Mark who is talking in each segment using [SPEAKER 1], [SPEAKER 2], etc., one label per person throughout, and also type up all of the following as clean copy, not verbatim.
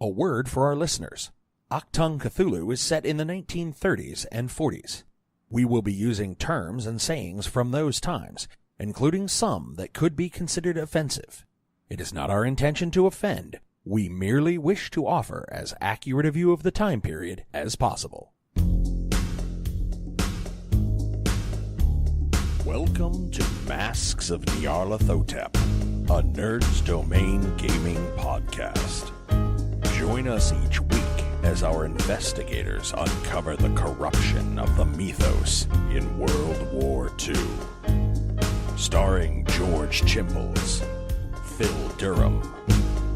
[SPEAKER 1] A word for our listeners. Achtung Cthulhu is set in the 1930s and 40s. We will be using terms and sayings from those times, including some that could be considered offensive. It is not our intention to offend. We merely wish to offer as accurate a view of the time period as possible. Welcome to Masks of Nyarlathotep, a Nerd's Domain gaming podcast. Join us each week as our investigators uncover the corruption of the mythos in World War II. Starring George Chimples, Phil Durham,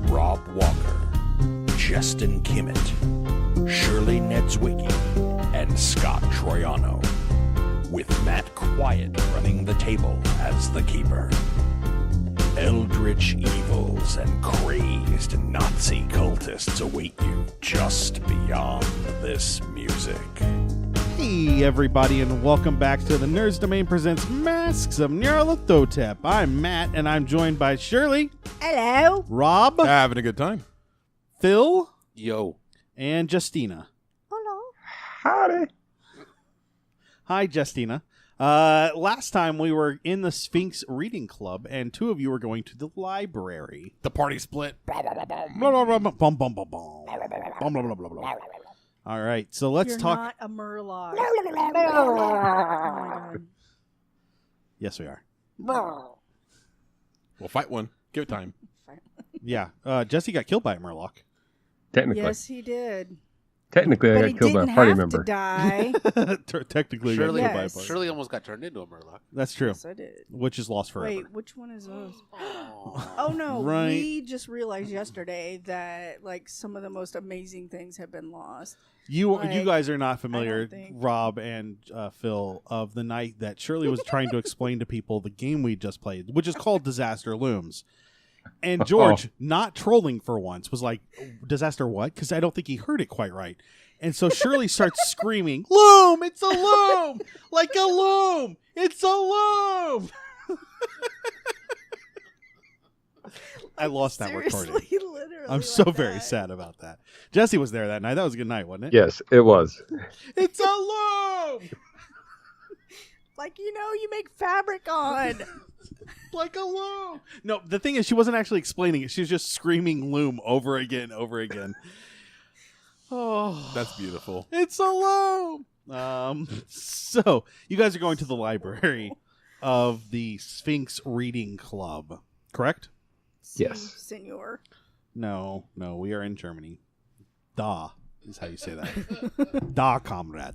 [SPEAKER 1] Rob Walker, Jestin Kimmet, Shirley Niedzwiecki, and Scott Troiano, with Matt Quiett running the table as the keeper. Eldritch evils and crazed Nazi cultists await you just beyond this music.
[SPEAKER 2] Hey everybody, and welcome back to the Nerds Domain presents Masks of Nyarlathotep. I'm Matt, and I'm joined by Shirley.
[SPEAKER 3] Hello.
[SPEAKER 2] Rob.
[SPEAKER 4] Having a good time.
[SPEAKER 2] Phil.
[SPEAKER 5] Yo.
[SPEAKER 2] And Justina.
[SPEAKER 3] Hello.
[SPEAKER 4] Howdy.
[SPEAKER 2] Hi, Justina. Last time we were in the Sphinx Reading Club, and two of you were going to the library.
[SPEAKER 4] The party split.
[SPEAKER 2] Bum, bum, bum, bum, bum. Bum, blah, blah, blah, blah. All right, so let's
[SPEAKER 3] You're
[SPEAKER 2] talk.
[SPEAKER 3] not a Murloc. Oh my god.
[SPEAKER 2] Yes, we are.
[SPEAKER 4] We'll fight one. Give it time.
[SPEAKER 2] Yeah, Jesse got killed by a Murloc.
[SPEAKER 6] Technically.
[SPEAKER 3] Yes, he did.
[SPEAKER 6] Technically,
[SPEAKER 3] But
[SPEAKER 6] I
[SPEAKER 3] he
[SPEAKER 6] got killed by
[SPEAKER 3] didn't
[SPEAKER 6] a party
[SPEAKER 3] have
[SPEAKER 6] member.
[SPEAKER 3] to die.
[SPEAKER 2] Technically,
[SPEAKER 5] Shirley,
[SPEAKER 2] got killed by a
[SPEAKER 3] Yes.
[SPEAKER 2] party.
[SPEAKER 5] Shirley almost got turned into a Murloc.
[SPEAKER 2] That's true.
[SPEAKER 3] Yes, I did.
[SPEAKER 2] Which is lost forever.
[SPEAKER 3] Wait, which one is those? Oh no,
[SPEAKER 2] Right.
[SPEAKER 3] we just realized yesterday that like some of the most amazing things have been lost.
[SPEAKER 2] You
[SPEAKER 3] Like,
[SPEAKER 2] guys are not familiar,
[SPEAKER 3] think-
[SPEAKER 2] Rob and Phil, of the night that Shirley was trying to explain to people the game we just played, which is called Disaster Looms. And George, not trolling for once, was like, "Disaster what?" Because I don't think he heard it quite right. And so Shirley starts screaming, "Loom! It's a loom! Like a loom! It's a loom!" I lost that recording.
[SPEAKER 3] Seriously, literally.
[SPEAKER 2] I'm so
[SPEAKER 3] like
[SPEAKER 2] very
[SPEAKER 3] that.
[SPEAKER 2] sad about that. Jesse was there that night. That was a good night, wasn't it?
[SPEAKER 6] Yes, it was.
[SPEAKER 2] It's a loom!
[SPEAKER 3] Like you make fabric on.
[SPEAKER 2] Like a loom. No, the thing is, she wasn't actually explaining it. She was just screaming loom over again, over again. Oh,
[SPEAKER 4] That's beautiful.
[SPEAKER 2] it's a loom. So you guys are going to the library of the Sphinx Reading Club, correct?
[SPEAKER 6] Yes.
[SPEAKER 3] Senor.
[SPEAKER 2] No, we are in Germany. Da is how you say that. Da, comrade.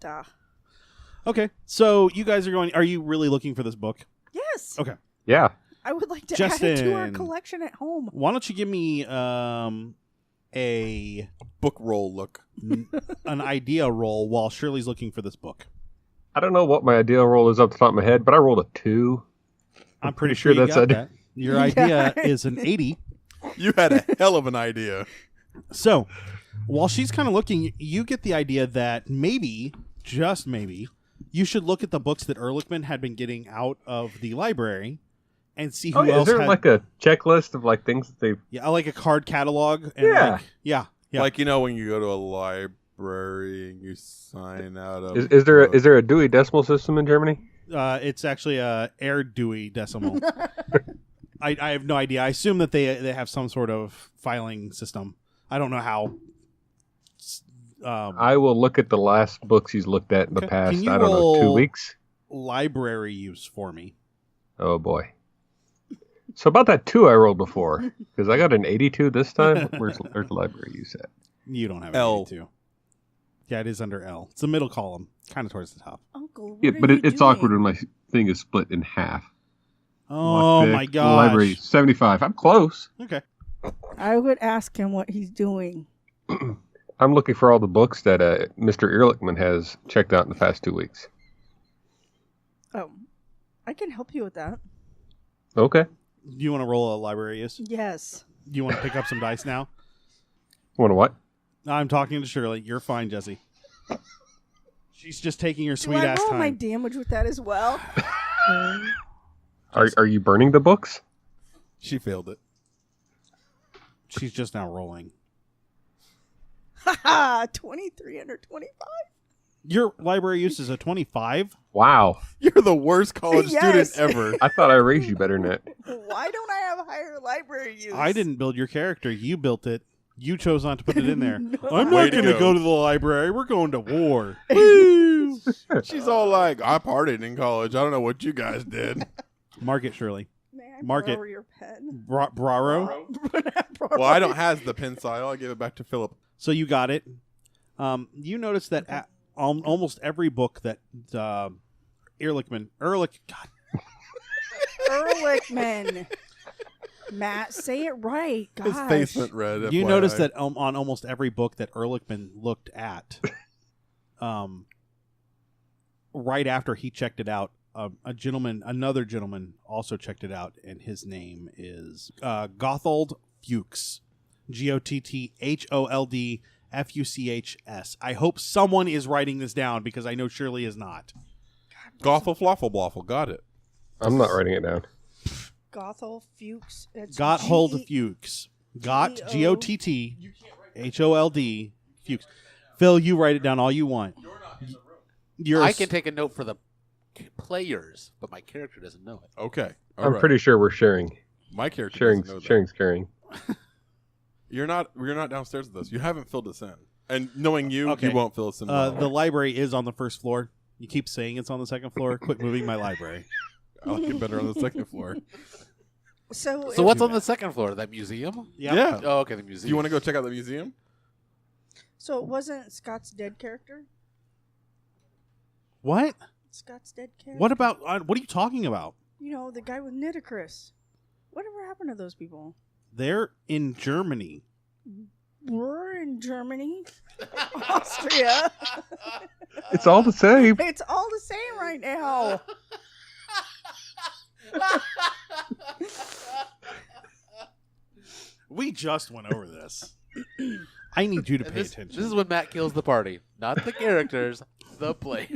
[SPEAKER 3] Duh.
[SPEAKER 2] Okay, so you guys are going. Are you really looking for this book?
[SPEAKER 3] Yes.
[SPEAKER 2] Okay.
[SPEAKER 6] Yeah.
[SPEAKER 3] I would like to add it to our
[SPEAKER 2] Justin.
[SPEAKER 3] collection at home.
[SPEAKER 2] Why don't you give me a
[SPEAKER 4] Book roll look.
[SPEAKER 2] an idea roll while Shirley's looking for this book?
[SPEAKER 6] I don't know what my ideal roll is off the top of my head, but I rolled a 2.
[SPEAKER 2] I'm
[SPEAKER 6] pretty sure
[SPEAKER 2] you
[SPEAKER 6] that's
[SPEAKER 2] got
[SPEAKER 6] it.
[SPEAKER 2] that. Your idea is an 80.
[SPEAKER 4] You had a hell of an idea.
[SPEAKER 2] So while she's kind of looking, you get the idea that maybe, just maybe, you should look at the books that Ehrlichman had been getting out of the library and see who
[SPEAKER 6] Oh, yeah.
[SPEAKER 2] else
[SPEAKER 6] Is there
[SPEAKER 2] had,
[SPEAKER 6] like a checklist of like things that they've...
[SPEAKER 2] yeah, like a card catalog. And
[SPEAKER 6] Yeah.
[SPEAKER 2] like, yeah.
[SPEAKER 4] Like, when you go to a library and you sign out of...
[SPEAKER 6] Is there a Dewey Decimal System in Germany?
[SPEAKER 2] It's actually a Air Dewey Decimal. I have no idea. I assume that they have some sort of filing system. I don't know how.
[SPEAKER 6] I will look at the last books he's looked at in the
[SPEAKER 2] Okay.
[SPEAKER 6] past,
[SPEAKER 2] Can you
[SPEAKER 6] I don't know,
[SPEAKER 2] roll-
[SPEAKER 6] 2 weeks?
[SPEAKER 2] Library use for me.
[SPEAKER 6] Oh, boy. So about that 2 I rolled before, because I got an 82 this time. Where's the library use at?
[SPEAKER 2] You don't have
[SPEAKER 4] L.
[SPEAKER 2] an 82. Yeah, it is under L. It's the middle column, kind of towards the top.
[SPEAKER 3] Uncle, what
[SPEAKER 6] Yeah,
[SPEAKER 3] are
[SPEAKER 6] but
[SPEAKER 3] you
[SPEAKER 6] it's
[SPEAKER 3] doing?
[SPEAKER 6] awkward when my thing is split in half.
[SPEAKER 2] Oh
[SPEAKER 6] Lockpick,
[SPEAKER 2] my gosh.
[SPEAKER 6] Library 75. I'm close.
[SPEAKER 2] Okay.
[SPEAKER 3] I would ask him what he's doing.
[SPEAKER 6] I'm looking for all the books that Mr. Ehrlichman has checked out in the past 2 weeks.
[SPEAKER 3] Oh, I can help you with that.
[SPEAKER 6] Okay.
[SPEAKER 2] Do you want to roll a library use?
[SPEAKER 3] Yes.
[SPEAKER 2] Do you want to pick up some dice now?
[SPEAKER 6] Want to what?
[SPEAKER 2] I'm talking to Shirley. You're fine, Jesse. She's just taking her
[SPEAKER 3] Do
[SPEAKER 2] sweet
[SPEAKER 3] I
[SPEAKER 2] ass
[SPEAKER 3] roll
[SPEAKER 2] time.
[SPEAKER 3] my damage with that as well?
[SPEAKER 6] Are you burning the books?
[SPEAKER 4] She failed it.
[SPEAKER 2] She's just now rolling.
[SPEAKER 3] Haha, 23 under 25.
[SPEAKER 2] Your library use is a 25?
[SPEAKER 6] Wow.
[SPEAKER 4] You're the worst college
[SPEAKER 3] Yes.
[SPEAKER 4] student ever.
[SPEAKER 6] I thought I raised you better than that.
[SPEAKER 3] Why don't I have higher library use?
[SPEAKER 2] I didn't build your character. You built it. You chose not to put it in there.
[SPEAKER 3] No.
[SPEAKER 2] I'm
[SPEAKER 4] Way
[SPEAKER 2] not
[SPEAKER 4] to
[SPEAKER 2] going to
[SPEAKER 4] go.
[SPEAKER 2] go to the library. We're going to war.
[SPEAKER 4] Woo! She's all like, I partied in college. I don't know what you guys did.
[SPEAKER 2] Mark it, Shirley.
[SPEAKER 3] May I
[SPEAKER 2] Mark it.
[SPEAKER 3] borrow your pen?
[SPEAKER 2] Braro.
[SPEAKER 4] Well, I don't have the pencil. I give it back to Philip.
[SPEAKER 2] So you got it. You notice that almost every book that Ehrlichman,
[SPEAKER 3] Ehrlichman. Matt, say it right. Gosh.
[SPEAKER 4] His face went red.
[SPEAKER 2] you
[SPEAKER 4] FYI.
[SPEAKER 2] notice that on almost every book that Ehrlichman looked at, right after he checked it out, another gentleman also checked it out, and his name is Gothold Fuchs, GOTTHOLDFUCHS. I hope someone is writing this down because I know Shirley is not.
[SPEAKER 4] Goffle Floffle Bloffle. Got it.
[SPEAKER 6] I'm not writing it down.
[SPEAKER 3] Gothold Fuchs.
[SPEAKER 2] Gothold Fuchs. GOTTHOLD Fuchs. Phil, you write it down all you want.
[SPEAKER 5] I can take a note for the players, but my character doesn't know it.
[SPEAKER 4] Okay. All
[SPEAKER 6] I'm
[SPEAKER 4] right.
[SPEAKER 6] pretty sure we're sharing.
[SPEAKER 4] My character
[SPEAKER 6] Sharing's
[SPEAKER 4] doesn't know that.
[SPEAKER 6] sharing's caring.
[SPEAKER 4] You're not downstairs with us. You haven't filled us in. And knowing you,
[SPEAKER 2] Okay.
[SPEAKER 4] you won't fill us in.
[SPEAKER 2] The library is on the first floor. You keep saying it's on the second floor. Quit moving my library.
[SPEAKER 4] I'll get better on the second floor.
[SPEAKER 3] So
[SPEAKER 5] What's on the second floor? That museum?
[SPEAKER 4] Yeah.
[SPEAKER 5] Oh, okay, the
[SPEAKER 4] Do
[SPEAKER 5] museum.
[SPEAKER 4] you want to go check out the museum?
[SPEAKER 3] So it wasn't Scott's dead character?
[SPEAKER 2] What?
[SPEAKER 3] Scott's dead character?
[SPEAKER 2] What about? What are you talking about?
[SPEAKER 3] You know, the guy with Nitocris. Whatever happened to those people?
[SPEAKER 2] They're in Germany.
[SPEAKER 3] We're in Germany. Austria.
[SPEAKER 6] It's all the same.
[SPEAKER 3] It's all the same right now.
[SPEAKER 2] We just went over this. I need you to
[SPEAKER 5] And
[SPEAKER 2] pay
[SPEAKER 5] this
[SPEAKER 2] attention.
[SPEAKER 5] is when Matt kills the party. Not the characters, the player.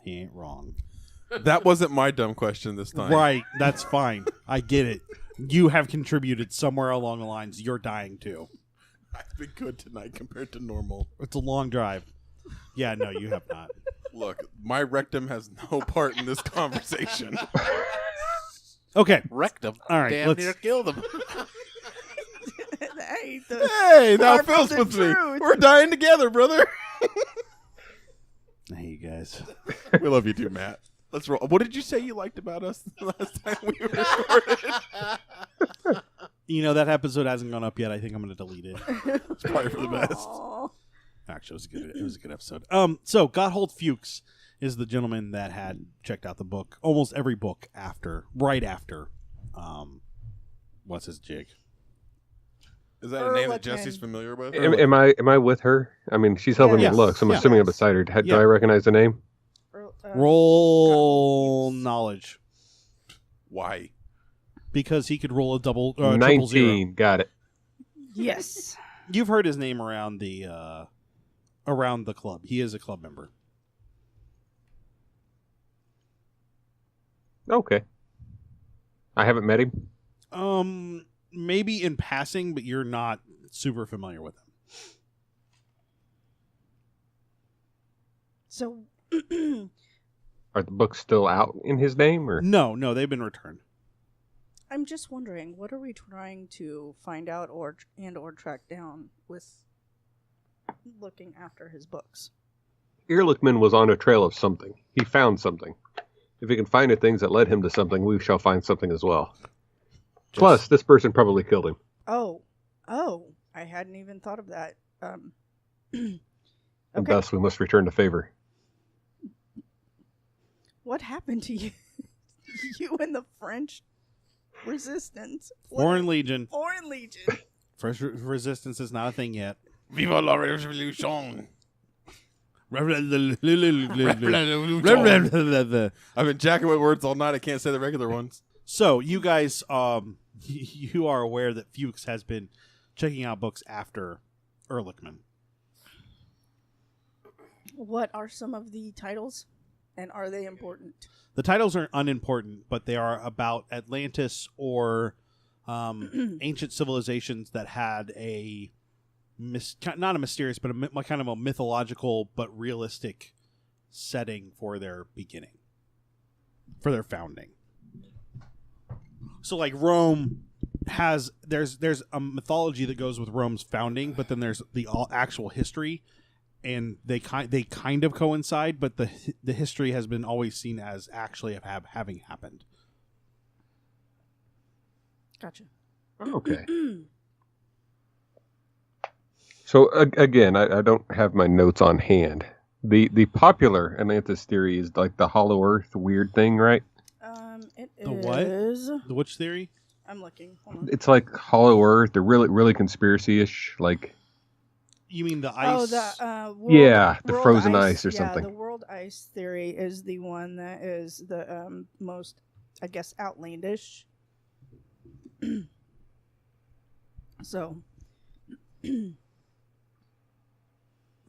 [SPEAKER 2] He ain't wrong.
[SPEAKER 4] That wasn't my dumb question this time.
[SPEAKER 2] Right. That's fine. I get it. You have contributed somewhere along the lines. You're dying too.
[SPEAKER 4] I've been good tonight compared to normal.
[SPEAKER 2] It's a long drive. Yeah, no, you have not.
[SPEAKER 4] Look, my rectum has no part in this conversation.
[SPEAKER 2] Okay.
[SPEAKER 5] Wrecked him.
[SPEAKER 2] All right,
[SPEAKER 5] Damn
[SPEAKER 2] let's-
[SPEAKER 5] near killed him.
[SPEAKER 3] Hey,
[SPEAKER 4] Hey, now
[SPEAKER 3] Part
[SPEAKER 4] Phil's
[SPEAKER 3] of the
[SPEAKER 4] with me.
[SPEAKER 3] truth.
[SPEAKER 4] We're dying together, brother.
[SPEAKER 2] Hey, you guys.
[SPEAKER 4] We love you too, Matt. Let's roll. What did you say you liked about us the last time we recorded?
[SPEAKER 2] You know, that episode hasn't gone up yet. I think I'm going to delete it.
[SPEAKER 4] It's probably for the best.
[SPEAKER 3] Aw.
[SPEAKER 2] Actually, it was a good episode. So Gothold Fuchs is the gentleman that had checked out the book, almost every book right after. What's his jig?
[SPEAKER 4] Is that a name that
[SPEAKER 3] Ehrlichman.
[SPEAKER 4] Jesse's familiar with?
[SPEAKER 6] Am I with her? I mean, she's helping
[SPEAKER 2] Yeah.
[SPEAKER 6] me look, so I'm
[SPEAKER 2] Yeah.
[SPEAKER 6] assuming I'm beside her. Do
[SPEAKER 2] Yeah.
[SPEAKER 6] I recognize the name?
[SPEAKER 2] Roll knowledge,
[SPEAKER 4] Why?
[SPEAKER 2] because he could roll a triple
[SPEAKER 6] 19.
[SPEAKER 2] zero.
[SPEAKER 6] Got it.
[SPEAKER 3] Yes.
[SPEAKER 2] You've heard his name around the club. He is a club member.
[SPEAKER 6] Okay. I haven't met him.
[SPEAKER 2] Maybe in passing, but you're not super familiar with him.
[SPEAKER 3] So,
[SPEAKER 6] Are the books still out in his name, or
[SPEAKER 2] No, they've been returned.
[SPEAKER 3] I'm just wondering, what are we trying to find out or track down with looking after his books?
[SPEAKER 6] Ehrlichman was on a trail of something? He found something. If he can find the things that led him to something, we shall find something as well. Plus, this person probably killed him.
[SPEAKER 3] Oh, I hadn't even thought of that.
[SPEAKER 6] And
[SPEAKER 3] Okay.
[SPEAKER 6] thus we must return the favor.
[SPEAKER 3] What happened to you? You and the French resistance.
[SPEAKER 2] Foreign Legion.
[SPEAKER 3] Foreign Legion.
[SPEAKER 2] Fresh resistance is not a thing yet.
[SPEAKER 4] Viva la revolution!
[SPEAKER 2] I've
[SPEAKER 4] I've been jacking with words all night. I can't say the regular ones.
[SPEAKER 2] So you guys, you are aware that Fuchs has been checking out books after Ehrlichman.
[SPEAKER 3] What are some of the titles, and are they important?
[SPEAKER 2] The titles are unimportant, but they are about Atlantis or ancient civilizations that had a not a mysterious, but a kind of a mythological but realistic setting for their beginning, for their founding. So, like Rome has there's a mythology that goes with Rome's founding, but then there's the actual history, and they kind of coincide, but the history has been always seen as actually having happened.
[SPEAKER 3] Gotcha.
[SPEAKER 6] Okay. So again, I don't have my notes on hand. The popular Atlantis theory is like the Hollow Earth weird thing, right?
[SPEAKER 3] It
[SPEAKER 2] The
[SPEAKER 3] is.
[SPEAKER 2] what? The which theory?
[SPEAKER 3] I'm looking. Hold on.
[SPEAKER 6] It's like Hollow Earth. They're really conspiracy-ish. Like,
[SPEAKER 2] You mean the
[SPEAKER 3] Oh,
[SPEAKER 2] ice?
[SPEAKER 3] the
[SPEAKER 6] the
[SPEAKER 3] world
[SPEAKER 6] frozen ice or
[SPEAKER 3] yeah,
[SPEAKER 6] something.
[SPEAKER 3] the world ice theory is the one that is the most, I guess, outlandish. So.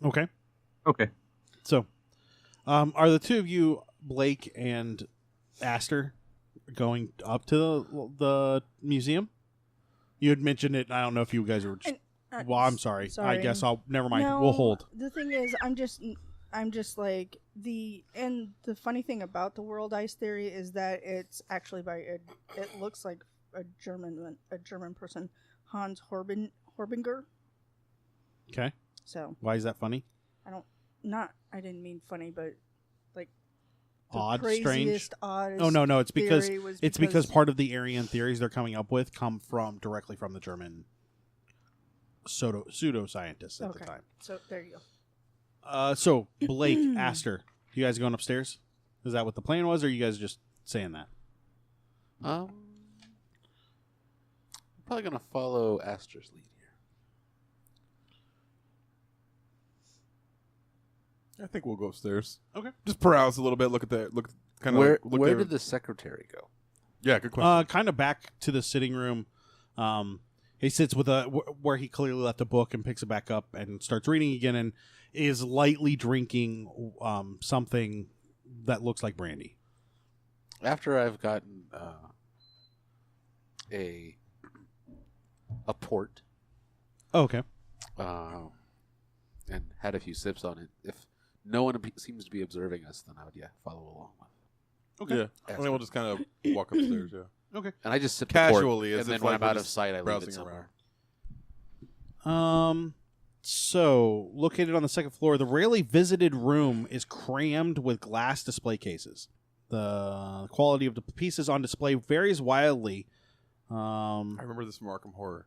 [SPEAKER 2] Okay.
[SPEAKER 6] Okay.
[SPEAKER 2] So, are the two of you, Blake and Astor, going up to the museum? You had mentioned it. I don't know if you guys were. Well, I'm sorry. I guess I'll. Never mind.
[SPEAKER 3] No,
[SPEAKER 2] We'll hold.
[SPEAKER 3] The thing is, I'm just like the funny thing about the world ice theory is that it's actually it looks like a German person, Hans Horbinger.
[SPEAKER 2] Okay.
[SPEAKER 3] So
[SPEAKER 2] why is that funny?
[SPEAKER 3] I didn't mean funny, but like
[SPEAKER 2] Odd, strange.
[SPEAKER 3] Oddest
[SPEAKER 2] Oh no! It's because
[SPEAKER 3] because
[SPEAKER 2] part of the Aryan theories they're coming up with come directly from the German pseudo-scientists at the time.
[SPEAKER 3] So there you go.
[SPEAKER 2] So Blake, Astor, you guys going upstairs? Is that what the plan was, or are you guys just saying that?
[SPEAKER 5] I'm probably gonna follow Astor's lead here.
[SPEAKER 4] I think we'll go upstairs.
[SPEAKER 2] Okay.
[SPEAKER 4] Just browse a little bit. Look kind of.
[SPEAKER 5] Where did the secretary go?
[SPEAKER 4] Yeah, good question.
[SPEAKER 2] Kind of back to the sitting room. He sits with where he clearly left a book and picks it back up and starts reading again and is lightly drinking something that looks like brandy.
[SPEAKER 5] After I've gotten a port,
[SPEAKER 2] Okay.
[SPEAKER 5] and had a few sips on it, if no one seems to be observing us, then I would follow along with.
[SPEAKER 2] Okay.
[SPEAKER 4] Yeah. I mean, we'll just kind of walk upstairs. Yeah.
[SPEAKER 2] Okay.
[SPEAKER 5] And I just sip
[SPEAKER 4] Casually,
[SPEAKER 5] the port,
[SPEAKER 4] as
[SPEAKER 5] and
[SPEAKER 4] if
[SPEAKER 5] then when
[SPEAKER 4] like
[SPEAKER 5] I'm
[SPEAKER 4] we're
[SPEAKER 5] out of
[SPEAKER 4] just
[SPEAKER 5] sight, I leave it
[SPEAKER 4] browsing
[SPEAKER 5] somewhere.
[SPEAKER 2] So, located on the second floor, the rarely visited room is crammed with glass display cases. The quality of the pieces on display varies wildly.
[SPEAKER 4] I remember this from Arkham Horror.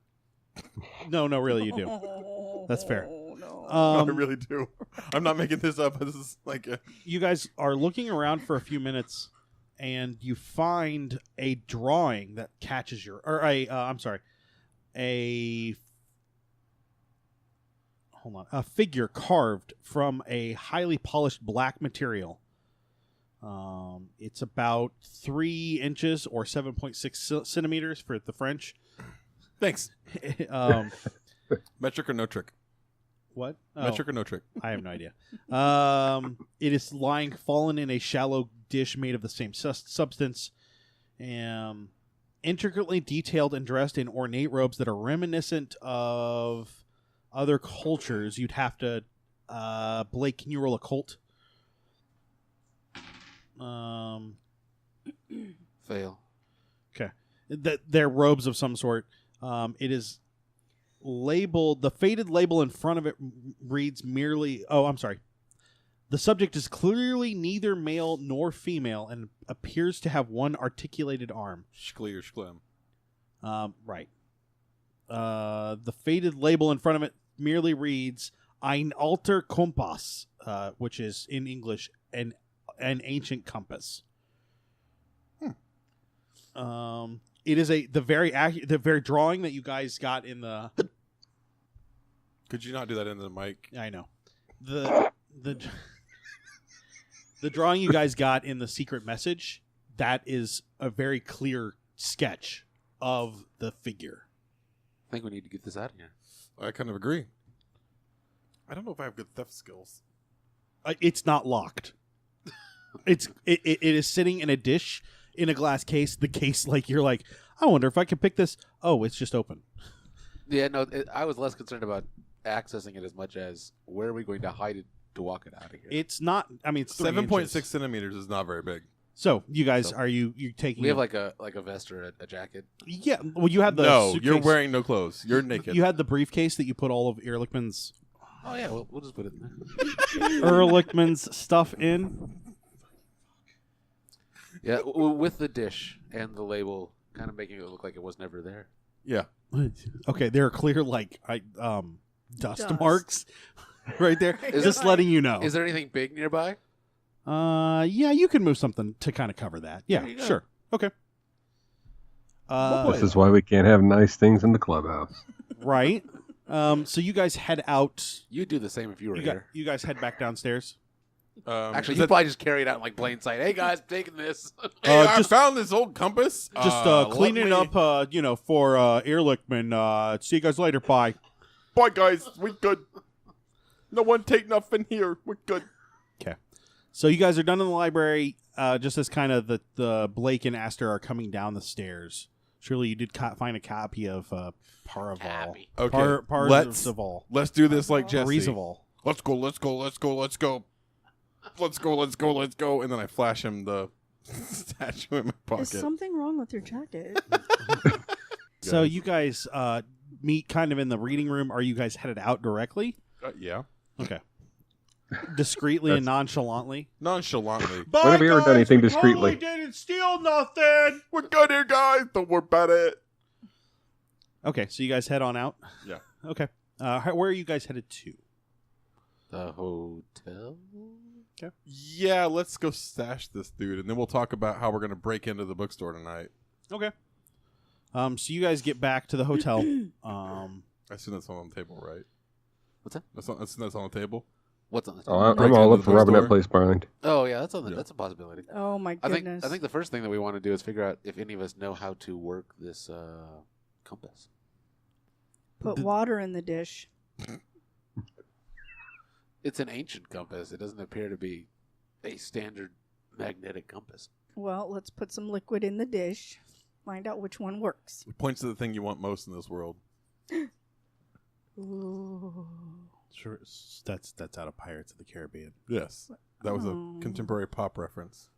[SPEAKER 2] No, really, you do. That's fair.
[SPEAKER 3] No.
[SPEAKER 4] I really do. I'm not making this up. This is like
[SPEAKER 2] You guys are looking around for a few minutes, and you find a drawing that catches your, or a figure carved from a highly polished black material. It's about 3 inches or 7.6 centimeters for the French.
[SPEAKER 4] Thanks. Metric or no trick?
[SPEAKER 2] What?
[SPEAKER 4] Metric or no trick?
[SPEAKER 2] I have no idea. It is lying fallen in a shallow dish made of the same substance. Intricately detailed and dressed in ornate robes that are reminiscent of other cultures. You'd have to... Blake, can you roll occult?
[SPEAKER 5] Fail.
[SPEAKER 2] Okay. They're robes of some sort. It is labeled, the faded label in front of it reads merely, the subject is clearly neither male nor female and appears to have one articulated arm.
[SPEAKER 4] Schlee or Schlem.
[SPEAKER 2] Right. The faded label in front of it merely reads Ein alter Kompass, which is in English an ancient compass. It is the very drawing that you guys got in the.
[SPEAKER 4] Could you not do that into the mic?
[SPEAKER 2] I know the drawing you guys got in the secret message. That is a very clear sketch of the figure.
[SPEAKER 5] I think we need to get this out of here.
[SPEAKER 4] I kind of agree. I don't know if I have good theft skills.
[SPEAKER 2] It's not locked. It is sitting in a dish in a glass case. The case, like you're like, I wonder if I can pick this. Oh, it's just open.
[SPEAKER 5] Yeah, no, I was less concerned about accessing it as much as where are we going to hide it to walk it out of here.
[SPEAKER 2] It's not. I mean, it's
[SPEAKER 4] 7.6 centimeters is not very big.
[SPEAKER 2] So you guys, are you taking?
[SPEAKER 5] We have like a vest or a jacket.
[SPEAKER 2] Yeah. Well, you had the.
[SPEAKER 4] No,
[SPEAKER 2] suitcase.
[SPEAKER 4] you're wearing no clothes. You're naked.
[SPEAKER 2] You had the briefcase that you put all of Ehrlichman's.
[SPEAKER 5] Oh yeah, we'll just put it in there.
[SPEAKER 2] Ehrlichman's stuff in.
[SPEAKER 5] Yeah, with the dish and the label, kind of making it look like it was never there.
[SPEAKER 4] Yeah.
[SPEAKER 2] Okay, there are clear dust
[SPEAKER 3] Dust.
[SPEAKER 2] marks right there.
[SPEAKER 5] Is
[SPEAKER 2] Just
[SPEAKER 3] it-
[SPEAKER 2] letting you know.
[SPEAKER 5] Is there anything big nearby?
[SPEAKER 2] Yeah, you can move something to kind of cover that. Yeah,
[SPEAKER 5] There you go.
[SPEAKER 2] sure. Okay.
[SPEAKER 6] This is why we can't have nice things in the clubhouse.
[SPEAKER 2] Right. So you guys head out.
[SPEAKER 5] You'd do the same if you were here.
[SPEAKER 2] You guys head back downstairs.
[SPEAKER 5] Actually,
[SPEAKER 4] is
[SPEAKER 5] you
[SPEAKER 4] that-
[SPEAKER 5] probably just carry it out in like plain sight. Hey guys, I'm taking this.
[SPEAKER 4] Hey, I
[SPEAKER 2] just-
[SPEAKER 4] found this old compass.
[SPEAKER 2] Just cleaning
[SPEAKER 4] let
[SPEAKER 2] up, for Ehrlichman. See you guys later. Bye.
[SPEAKER 4] Bye, guys. We good. No one take nothing here. We're good.
[SPEAKER 2] Okay. So you guys are done in the library. Just as kind of the Blake and Astor are coming down the stairs. Surely you did find a copy of Parzival.
[SPEAKER 5] Cappy.
[SPEAKER 4] Okay.
[SPEAKER 2] Parzival.
[SPEAKER 4] Let's do this like Jesse.
[SPEAKER 2] Parzival.
[SPEAKER 4] Let's go. Let's go. Let's go. Let's go. Let's go. Let's go. Let's go. And then I flash him the statue in my pocket.
[SPEAKER 3] Is something wrong with your jacket?
[SPEAKER 2] So you guys meet kind of in the reading room. Are you guys headed out directly?
[SPEAKER 4] Yeah.
[SPEAKER 2] Okay. Discreetly and nonchalantly.
[SPEAKER 4] Nonchalantly.
[SPEAKER 6] When have you ever done anything discreetly?
[SPEAKER 2] Didn't steal nothing.
[SPEAKER 4] We're good here, guys. Don't worry about it.
[SPEAKER 2] Okay, so you guys head on out.
[SPEAKER 4] Yeah.
[SPEAKER 2] Okay. Where are you guys headed to?
[SPEAKER 5] The hotel.
[SPEAKER 4] Yeah, let's go stash this dude, and then we'll talk about how we're going to break into the bookstore tonight.
[SPEAKER 2] Okay. So you guys get back to the hotel.
[SPEAKER 4] I assume that's on the table, right?
[SPEAKER 5] What's that?
[SPEAKER 4] That's on the table.
[SPEAKER 5] What's on the
[SPEAKER 6] Oh,
[SPEAKER 5] table?
[SPEAKER 6] I'm all up
[SPEAKER 4] the
[SPEAKER 6] for robbing that
[SPEAKER 4] bookstore.
[SPEAKER 6] place blind.
[SPEAKER 5] Oh yeah, that's on the.
[SPEAKER 4] Yeah.
[SPEAKER 5] That's a possibility.
[SPEAKER 3] Oh my goodness!
[SPEAKER 5] I think the first thing that we want to do is figure out if any of us know how to work this compass.
[SPEAKER 3] Put water in the dish.
[SPEAKER 5] It's an ancient compass. It doesn't appear to be a standard magnetic compass.
[SPEAKER 3] Well, let's put some liquid in the dish. Find out which one works.
[SPEAKER 4] It points to the thing you want most in this world.
[SPEAKER 3] Ooh.
[SPEAKER 2] Sure, that's out of Pirates of the Caribbean.
[SPEAKER 4] Yes. That was
[SPEAKER 3] Oh.
[SPEAKER 4] a contemporary pop reference.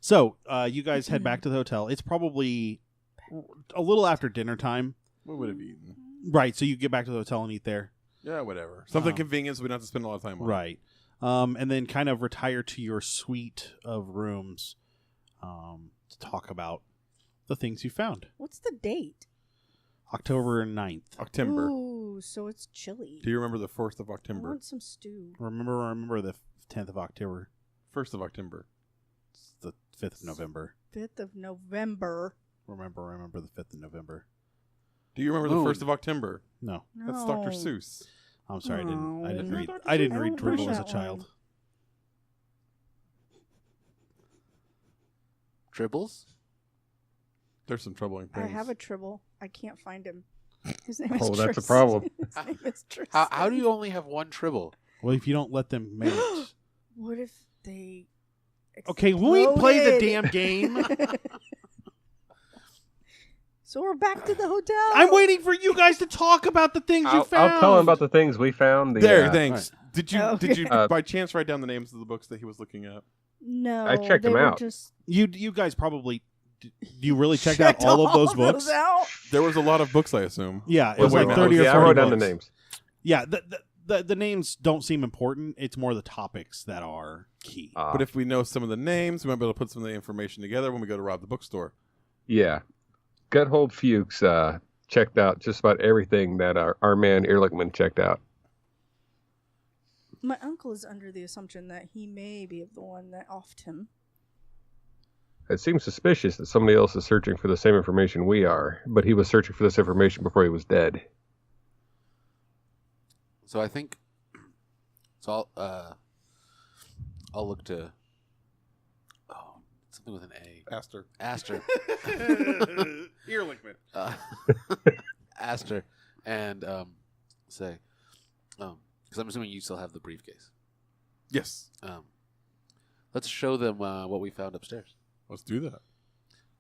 [SPEAKER 2] So you guys head back to the hotel. It's probably a little after dinner time.
[SPEAKER 4] What would have eaten?
[SPEAKER 2] Right, so you get back to the hotel and eat there.
[SPEAKER 4] Yeah, whatever. Something convenient so we don't have to spend a lot of time on it.
[SPEAKER 2] Right. And then kind of retire to your suite of rooms to talk about the things you found.
[SPEAKER 3] What's the date?
[SPEAKER 2] October 9th.
[SPEAKER 4] October.
[SPEAKER 3] Ooh, so it's chilly.
[SPEAKER 4] Do you remember the 1st of
[SPEAKER 3] I
[SPEAKER 4] October?
[SPEAKER 3] want some stew.
[SPEAKER 2] Remember the 10th of October.
[SPEAKER 4] 1st of October.
[SPEAKER 2] It's the 5th of November.
[SPEAKER 3] 5th of November.
[SPEAKER 2] Remember the 5th of November.
[SPEAKER 4] Do you remember
[SPEAKER 5] Moon.
[SPEAKER 4] the 1st of October?
[SPEAKER 2] No.
[SPEAKER 3] No.
[SPEAKER 4] That's Dr. Seuss.
[SPEAKER 2] I'm sorry, I didn't
[SPEAKER 3] No.
[SPEAKER 2] read
[SPEAKER 3] Dr.
[SPEAKER 2] I didn't
[SPEAKER 3] Seuss, I
[SPEAKER 2] read
[SPEAKER 3] don't
[SPEAKER 2] Dribble
[SPEAKER 3] push
[SPEAKER 2] as a
[SPEAKER 3] that
[SPEAKER 2] child.
[SPEAKER 3] one.
[SPEAKER 5] Tribbles?
[SPEAKER 4] There's some troubling
[SPEAKER 3] I
[SPEAKER 4] things.
[SPEAKER 3] have a tribble. I can't find him. His name is
[SPEAKER 6] Oh, that's a
[SPEAKER 3] Tris.
[SPEAKER 6] problem.
[SPEAKER 3] His name is Tris.
[SPEAKER 5] How do you only have one tribble?
[SPEAKER 2] Well, if you don't let them mate.
[SPEAKER 3] What if they?
[SPEAKER 2] Okay, will we play the
[SPEAKER 3] exploded?
[SPEAKER 2] damn game?
[SPEAKER 3] So we're back to the hotel.
[SPEAKER 2] I'm waiting for you guys to talk about the things you found.
[SPEAKER 6] I'll tell him about the things we found.
[SPEAKER 4] Thanks. Did you
[SPEAKER 3] Okay.
[SPEAKER 4] did you by chance write down the names of the books that he was looking at?
[SPEAKER 3] No,
[SPEAKER 6] I checked
[SPEAKER 3] they
[SPEAKER 6] them
[SPEAKER 3] were
[SPEAKER 6] out.
[SPEAKER 3] Just
[SPEAKER 2] You guys probably. Do you really check out all of those books?
[SPEAKER 3] out?
[SPEAKER 4] There was a lot of books, I assume.
[SPEAKER 2] Yeah, it
[SPEAKER 4] Or
[SPEAKER 2] was
[SPEAKER 4] wait a
[SPEAKER 2] like
[SPEAKER 4] minute.
[SPEAKER 2] 30 or 40
[SPEAKER 6] I wrote down the
[SPEAKER 2] books.
[SPEAKER 6] names.
[SPEAKER 2] Yeah, the names don't seem important. It's more the topics that are key.
[SPEAKER 4] But if we know some of the names, we might be able to put some of the information together when we go to rob the bookstore.
[SPEAKER 6] Yeah. Guthold Fuchs checked out just about everything that our man Ehrlichman checked out.
[SPEAKER 3] My uncle is under the assumption that he may be the one that offed him.
[SPEAKER 6] It seems suspicious that somebody else is searching for the same information we are, but he was searching for this information before he was dead.
[SPEAKER 5] So I think. So I'll look to. Oh, something with an A.
[SPEAKER 4] Astor.
[SPEAKER 5] Astor.
[SPEAKER 2] Ehrlichman.
[SPEAKER 5] Astor, and say, because I'm assuming you still have the briefcase.
[SPEAKER 4] Yes.
[SPEAKER 5] Let's show them what we found upstairs.
[SPEAKER 4] Let's do that.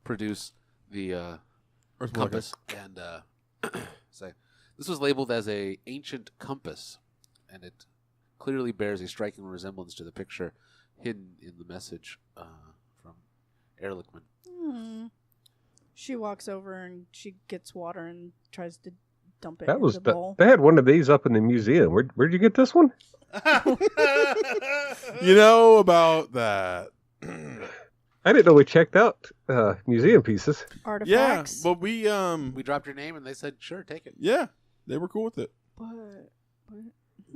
[SPEAKER 5] Produce the
[SPEAKER 4] Or it's more like
[SPEAKER 5] compass, and say this was labeled as a ancient compass, and it clearly bears a striking resemblance to the picture hidden in the message from Ehrlichman.
[SPEAKER 3] She walks over and she gets water and tries to dump it
[SPEAKER 6] That
[SPEAKER 3] in
[SPEAKER 6] was
[SPEAKER 3] the bowl.
[SPEAKER 6] they had one of these up in the museum. Where'd you get this one?
[SPEAKER 4] You know about that.
[SPEAKER 6] I didn't know we checked out museum pieces.
[SPEAKER 4] Yeah,
[SPEAKER 3] Artifacts.
[SPEAKER 4] but we
[SPEAKER 5] We dropped your name, and they said, "Sure, take it."
[SPEAKER 4] yeah, they were cool with it.
[SPEAKER 3] But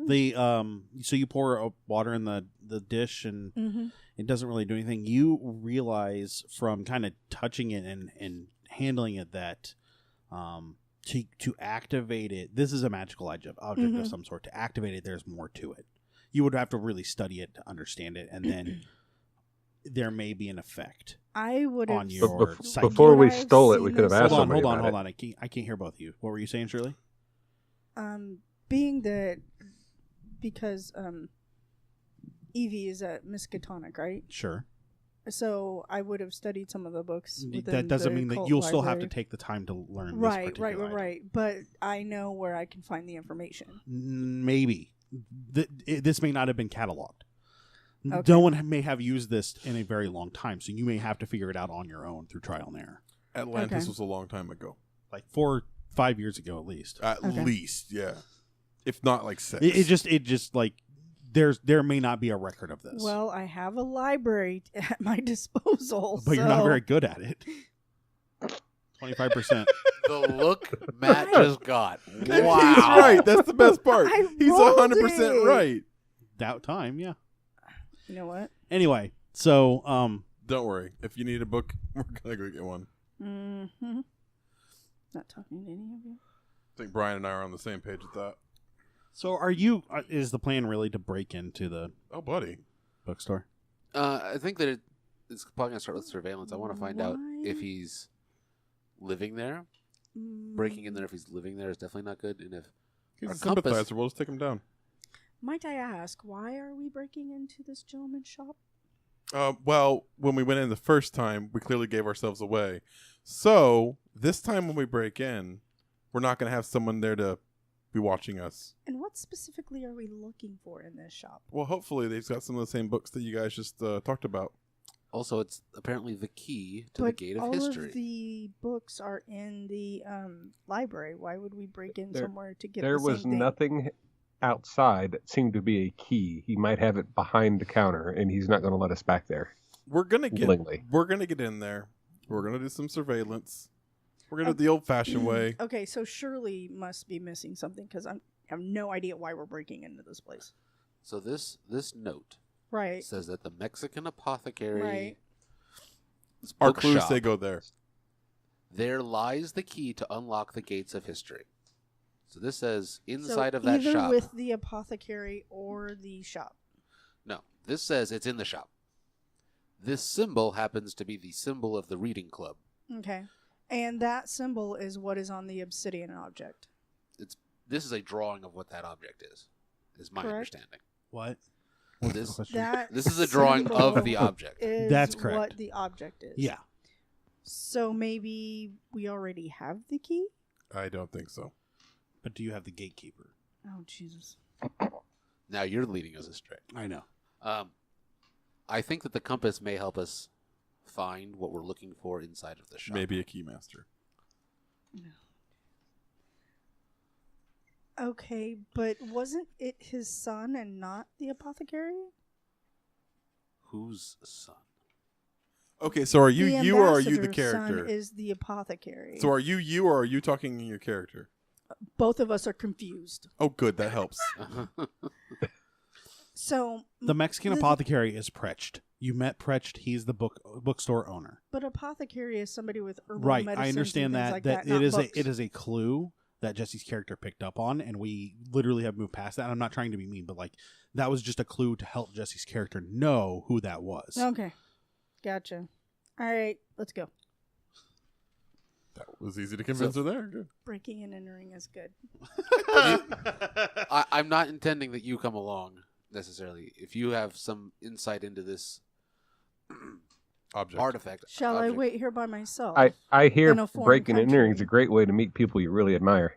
[SPEAKER 2] The so you pour water in the dish, and it doesn't really do anything. You realize from kind of touching it and handling it that to activate it, this is a magical object of some sort. To activate it, there's more to it. You would have to really study it to understand it, and then there may be an effect
[SPEAKER 3] I would have.
[SPEAKER 2] on your psyche.
[SPEAKER 6] Before we
[SPEAKER 3] Would I have
[SPEAKER 6] stole it,
[SPEAKER 3] seen
[SPEAKER 6] we could have
[SPEAKER 3] this?
[SPEAKER 6] asked
[SPEAKER 2] Hold on,
[SPEAKER 6] somebody
[SPEAKER 2] hold on,
[SPEAKER 6] about
[SPEAKER 2] hold
[SPEAKER 6] it.
[SPEAKER 2] on. I can't hear both of you. What were you saying, Shirley?
[SPEAKER 3] Being that because Evie is at Miskatonic, right?
[SPEAKER 2] Sure.
[SPEAKER 3] So I would have studied some of the books. Within
[SPEAKER 2] That doesn't
[SPEAKER 3] the
[SPEAKER 2] mean that
[SPEAKER 3] cult
[SPEAKER 2] you'll still have to
[SPEAKER 3] library.
[SPEAKER 2] take the time to learn.
[SPEAKER 3] Right,
[SPEAKER 2] this particular item.
[SPEAKER 3] right. But I know where I can find the information.
[SPEAKER 2] Maybe this may not have been cataloged.
[SPEAKER 3] Okay.
[SPEAKER 2] No one may have used this in a very long time, so you may have to figure it out on your own through trial and error.
[SPEAKER 4] Atlantis
[SPEAKER 3] Okay.
[SPEAKER 4] was a long time ago.
[SPEAKER 2] Like 4 or 5 years ago, at least.
[SPEAKER 4] At
[SPEAKER 3] Okay.
[SPEAKER 4] least, yeah. If not like 6.
[SPEAKER 2] It just like there may not be a record of this.
[SPEAKER 3] Well, I have a library at my disposal,
[SPEAKER 2] but you're not
[SPEAKER 3] so-
[SPEAKER 2] very good at it. 25%.
[SPEAKER 5] The look Matt just got.
[SPEAKER 4] And
[SPEAKER 5] Wow.
[SPEAKER 4] he's right. That's the best part.
[SPEAKER 3] I
[SPEAKER 4] He's
[SPEAKER 3] rolled
[SPEAKER 4] 100%
[SPEAKER 3] it.
[SPEAKER 4] right.
[SPEAKER 2] Doubt time, yeah.
[SPEAKER 3] You know what?
[SPEAKER 2] Anyway, so
[SPEAKER 4] Don't worry. If you need a book, we're going to go get one.
[SPEAKER 3] Mm-hmm. Not talking to any of you.
[SPEAKER 4] I think Brian and I are on the same page with that.
[SPEAKER 2] so are you? Is the plan really to break into the
[SPEAKER 4] Oh, buddy.
[SPEAKER 2] bookstore?
[SPEAKER 5] I think that it's probably gonna start with surveillance. I want to find out
[SPEAKER 3] Why?
[SPEAKER 5] if he's living there. Breaking in there if he's living there is definitely not good, and if
[SPEAKER 4] He's
[SPEAKER 5] our
[SPEAKER 4] a
[SPEAKER 5] compass,
[SPEAKER 4] sympathizer. We'll just take him down.
[SPEAKER 3] Might I ask, why are we breaking into this gentleman's shop?
[SPEAKER 4] Well, when we went in the first time, we clearly gave ourselves away. So, this time when we break in, we're not going to have someone there to be watching us.
[SPEAKER 3] And what specifically are we looking for in this shop?
[SPEAKER 4] Well, hopefully they've got some of the same books that you guys just talked about.
[SPEAKER 5] also it's apparently the key to the gate of
[SPEAKER 3] all
[SPEAKER 5] history.
[SPEAKER 3] of the books are in the library. Why would we break in
[SPEAKER 6] There-
[SPEAKER 3] somewhere to get
[SPEAKER 6] There
[SPEAKER 3] the
[SPEAKER 6] was
[SPEAKER 3] same thing?
[SPEAKER 6] nothing outside that seemed to be a key. He might have it behind the counter, and he's not going to let us back there.
[SPEAKER 4] We're going to get
[SPEAKER 6] Willingly.
[SPEAKER 4] in there. We're going to do some surveillance. We're going to do it the old-fashioned way.
[SPEAKER 3] Okay, so Shirley must be missing something because I have no idea why we're breaking into this place.
[SPEAKER 5] So this note
[SPEAKER 3] Right.
[SPEAKER 5] says that the Mexican apothecary
[SPEAKER 3] Right.
[SPEAKER 4] Our clues
[SPEAKER 5] bookshop,
[SPEAKER 4] say go there.
[SPEAKER 5] there lies the key to unlock the gates of history. So this says
[SPEAKER 3] So
[SPEAKER 5] inside of that
[SPEAKER 3] either
[SPEAKER 5] shop.
[SPEAKER 3] with the apothecary or the shop.
[SPEAKER 5] No, this says it's in the shop. This symbol happens to be the symbol of the reading club.
[SPEAKER 3] Okay. And that symbol is what is on the obsidian object.
[SPEAKER 5] This is a drawing of what that object is my
[SPEAKER 3] Correct.
[SPEAKER 5] understanding.
[SPEAKER 2] What?
[SPEAKER 5] This
[SPEAKER 3] That
[SPEAKER 5] is a drawing of the
[SPEAKER 3] symbol
[SPEAKER 5] object.
[SPEAKER 3] is
[SPEAKER 2] That's correct.
[SPEAKER 3] what the object is.
[SPEAKER 2] Yeah.
[SPEAKER 3] So maybe we already have the key?
[SPEAKER 4] I don't think so.
[SPEAKER 2] But do you have the gatekeeper?
[SPEAKER 3] Oh, Jesus.
[SPEAKER 5] Now you're leading us astray.
[SPEAKER 2] I know.
[SPEAKER 5] I think that the compass may help us find what we're looking for inside of the shop.
[SPEAKER 4] Maybe a keymaster.
[SPEAKER 3] Okay, but wasn't it his son and not the apothecary?
[SPEAKER 5] Whose son?
[SPEAKER 4] Okay, so are you
[SPEAKER 3] The
[SPEAKER 4] you or are you the
[SPEAKER 3] ambassador's
[SPEAKER 4] character?
[SPEAKER 3] son is the apothecary.
[SPEAKER 4] So are you or are you talking in your character?
[SPEAKER 3] Both of us are confused.
[SPEAKER 4] Oh, good. That helps.
[SPEAKER 3] So
[SPEAKER 2] The Mexican apothecary is Precht. You met Precht. He's the bookstore owner.
[SPEAKER 3] but apothecary is somebody with herbal
[SPEAKER 2] Right.
[SPEAKER 3] medicines
[SPEAKER 2] I understand
[SPEAKER 3] and things
[SPEAKER 2] that.
[SPEAKER 3] like
[SPEAKER 2] that
[SPEAKER 3] not
[SPEAKER 2] it is
[SPEAKER 3] books.
[SPEAKER 2] it is a clue that Jesse's character picked up on, and we literally have moved past that. And I'm not trying to be mean, but like that was just a clue to help Jesse's character know who that was.
[SPEAKER 3] Okay, gotcha. All right, let's go.
[SPEAKER 4] That was easy to convince her there. Good.
[SPEAKER 3] Breaking and entering is good.
[SPEAKER 5] I'm not intending that you come along necessarily. If you have some insight into this
[SPEAKER 4] Object.
[SPEAKER 5] artifact.
[SPEAKER 3] Shall I
[SPEAKER 5] object.
[SPEAKER 3] wait here by myself?
[SPEAKER 6] I hear
[SPEAKER 3] In a foreign
[SPEAKER 6] breaking and entering is
[SPEAKER 3] country.
[SPEAKER 6] a great way to meet people you really admire.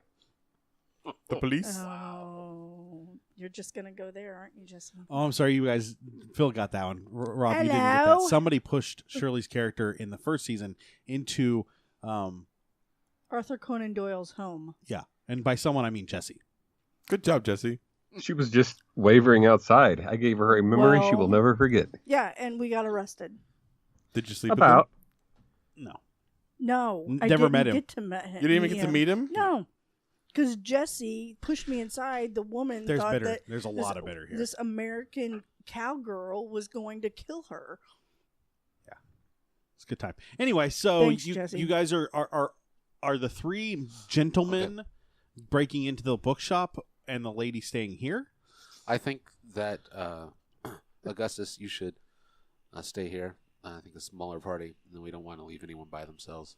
[SPEAKER 4] The police.
[SPEAKER 3] Oh, you're just gonna go there, aren't you, Jestin?
[SPEAKER 2] Oh, I'm sorry, you guys. Phil got that one. Rob, you didn't get that.
[SPEAKER 3] Hello?
[SPEAKER 2] Somebody pushed Shirley's character in the first season into,
[SPEAKER 3] Arthur Conan Doyle's home.
[SPEAKER 2] yeah, and by someone I mean Jesse.
[SPEAKER 4] Good job, Jesse.
[SPEAKER 6] She was just wavering outside. I gave her a memory she will
[SPEAKER 3] Well-
[SPEAKER 6] never forget.
[SPEAKER 3] Yeah, and we got arrested.
[SPEAKER 4] Did you sleep
[SPEAKER 6] About.
[SPEAKER 2] No,
[SPEAKER 3] No, I
[SPEAKER 2] Never
[SPEAKER 3] didn't
[SPEAKER 2] met him.
[SPEAKER 3] Get to met him.
[SPEAKER 4] with him? You didn't even get to meet him?
[SPEAKER 3] No, because Jesse pushed me inside. The woman
[SPEAKER 2] there's
[SPEAKER 3] thought
[SPEAKER 2] bitter.
[SPEAKER 3] that
[SPEAKER 2] There's a lot of bitter here.
[SPEAKER 3] this American cowgirl was going to kill her.
[SPEAKER 2] It's a good time. Anyway, so
[SPEAKER 3] Thanks, Jesse.
[SPEAKER 2] you guys are the three gentlemen breaking into the bookshop and the lady staying here?
[SPEAKER 5] I think that Augustus, you should stay here. I think a smaller party, and we don't want to leave anyone by themselves.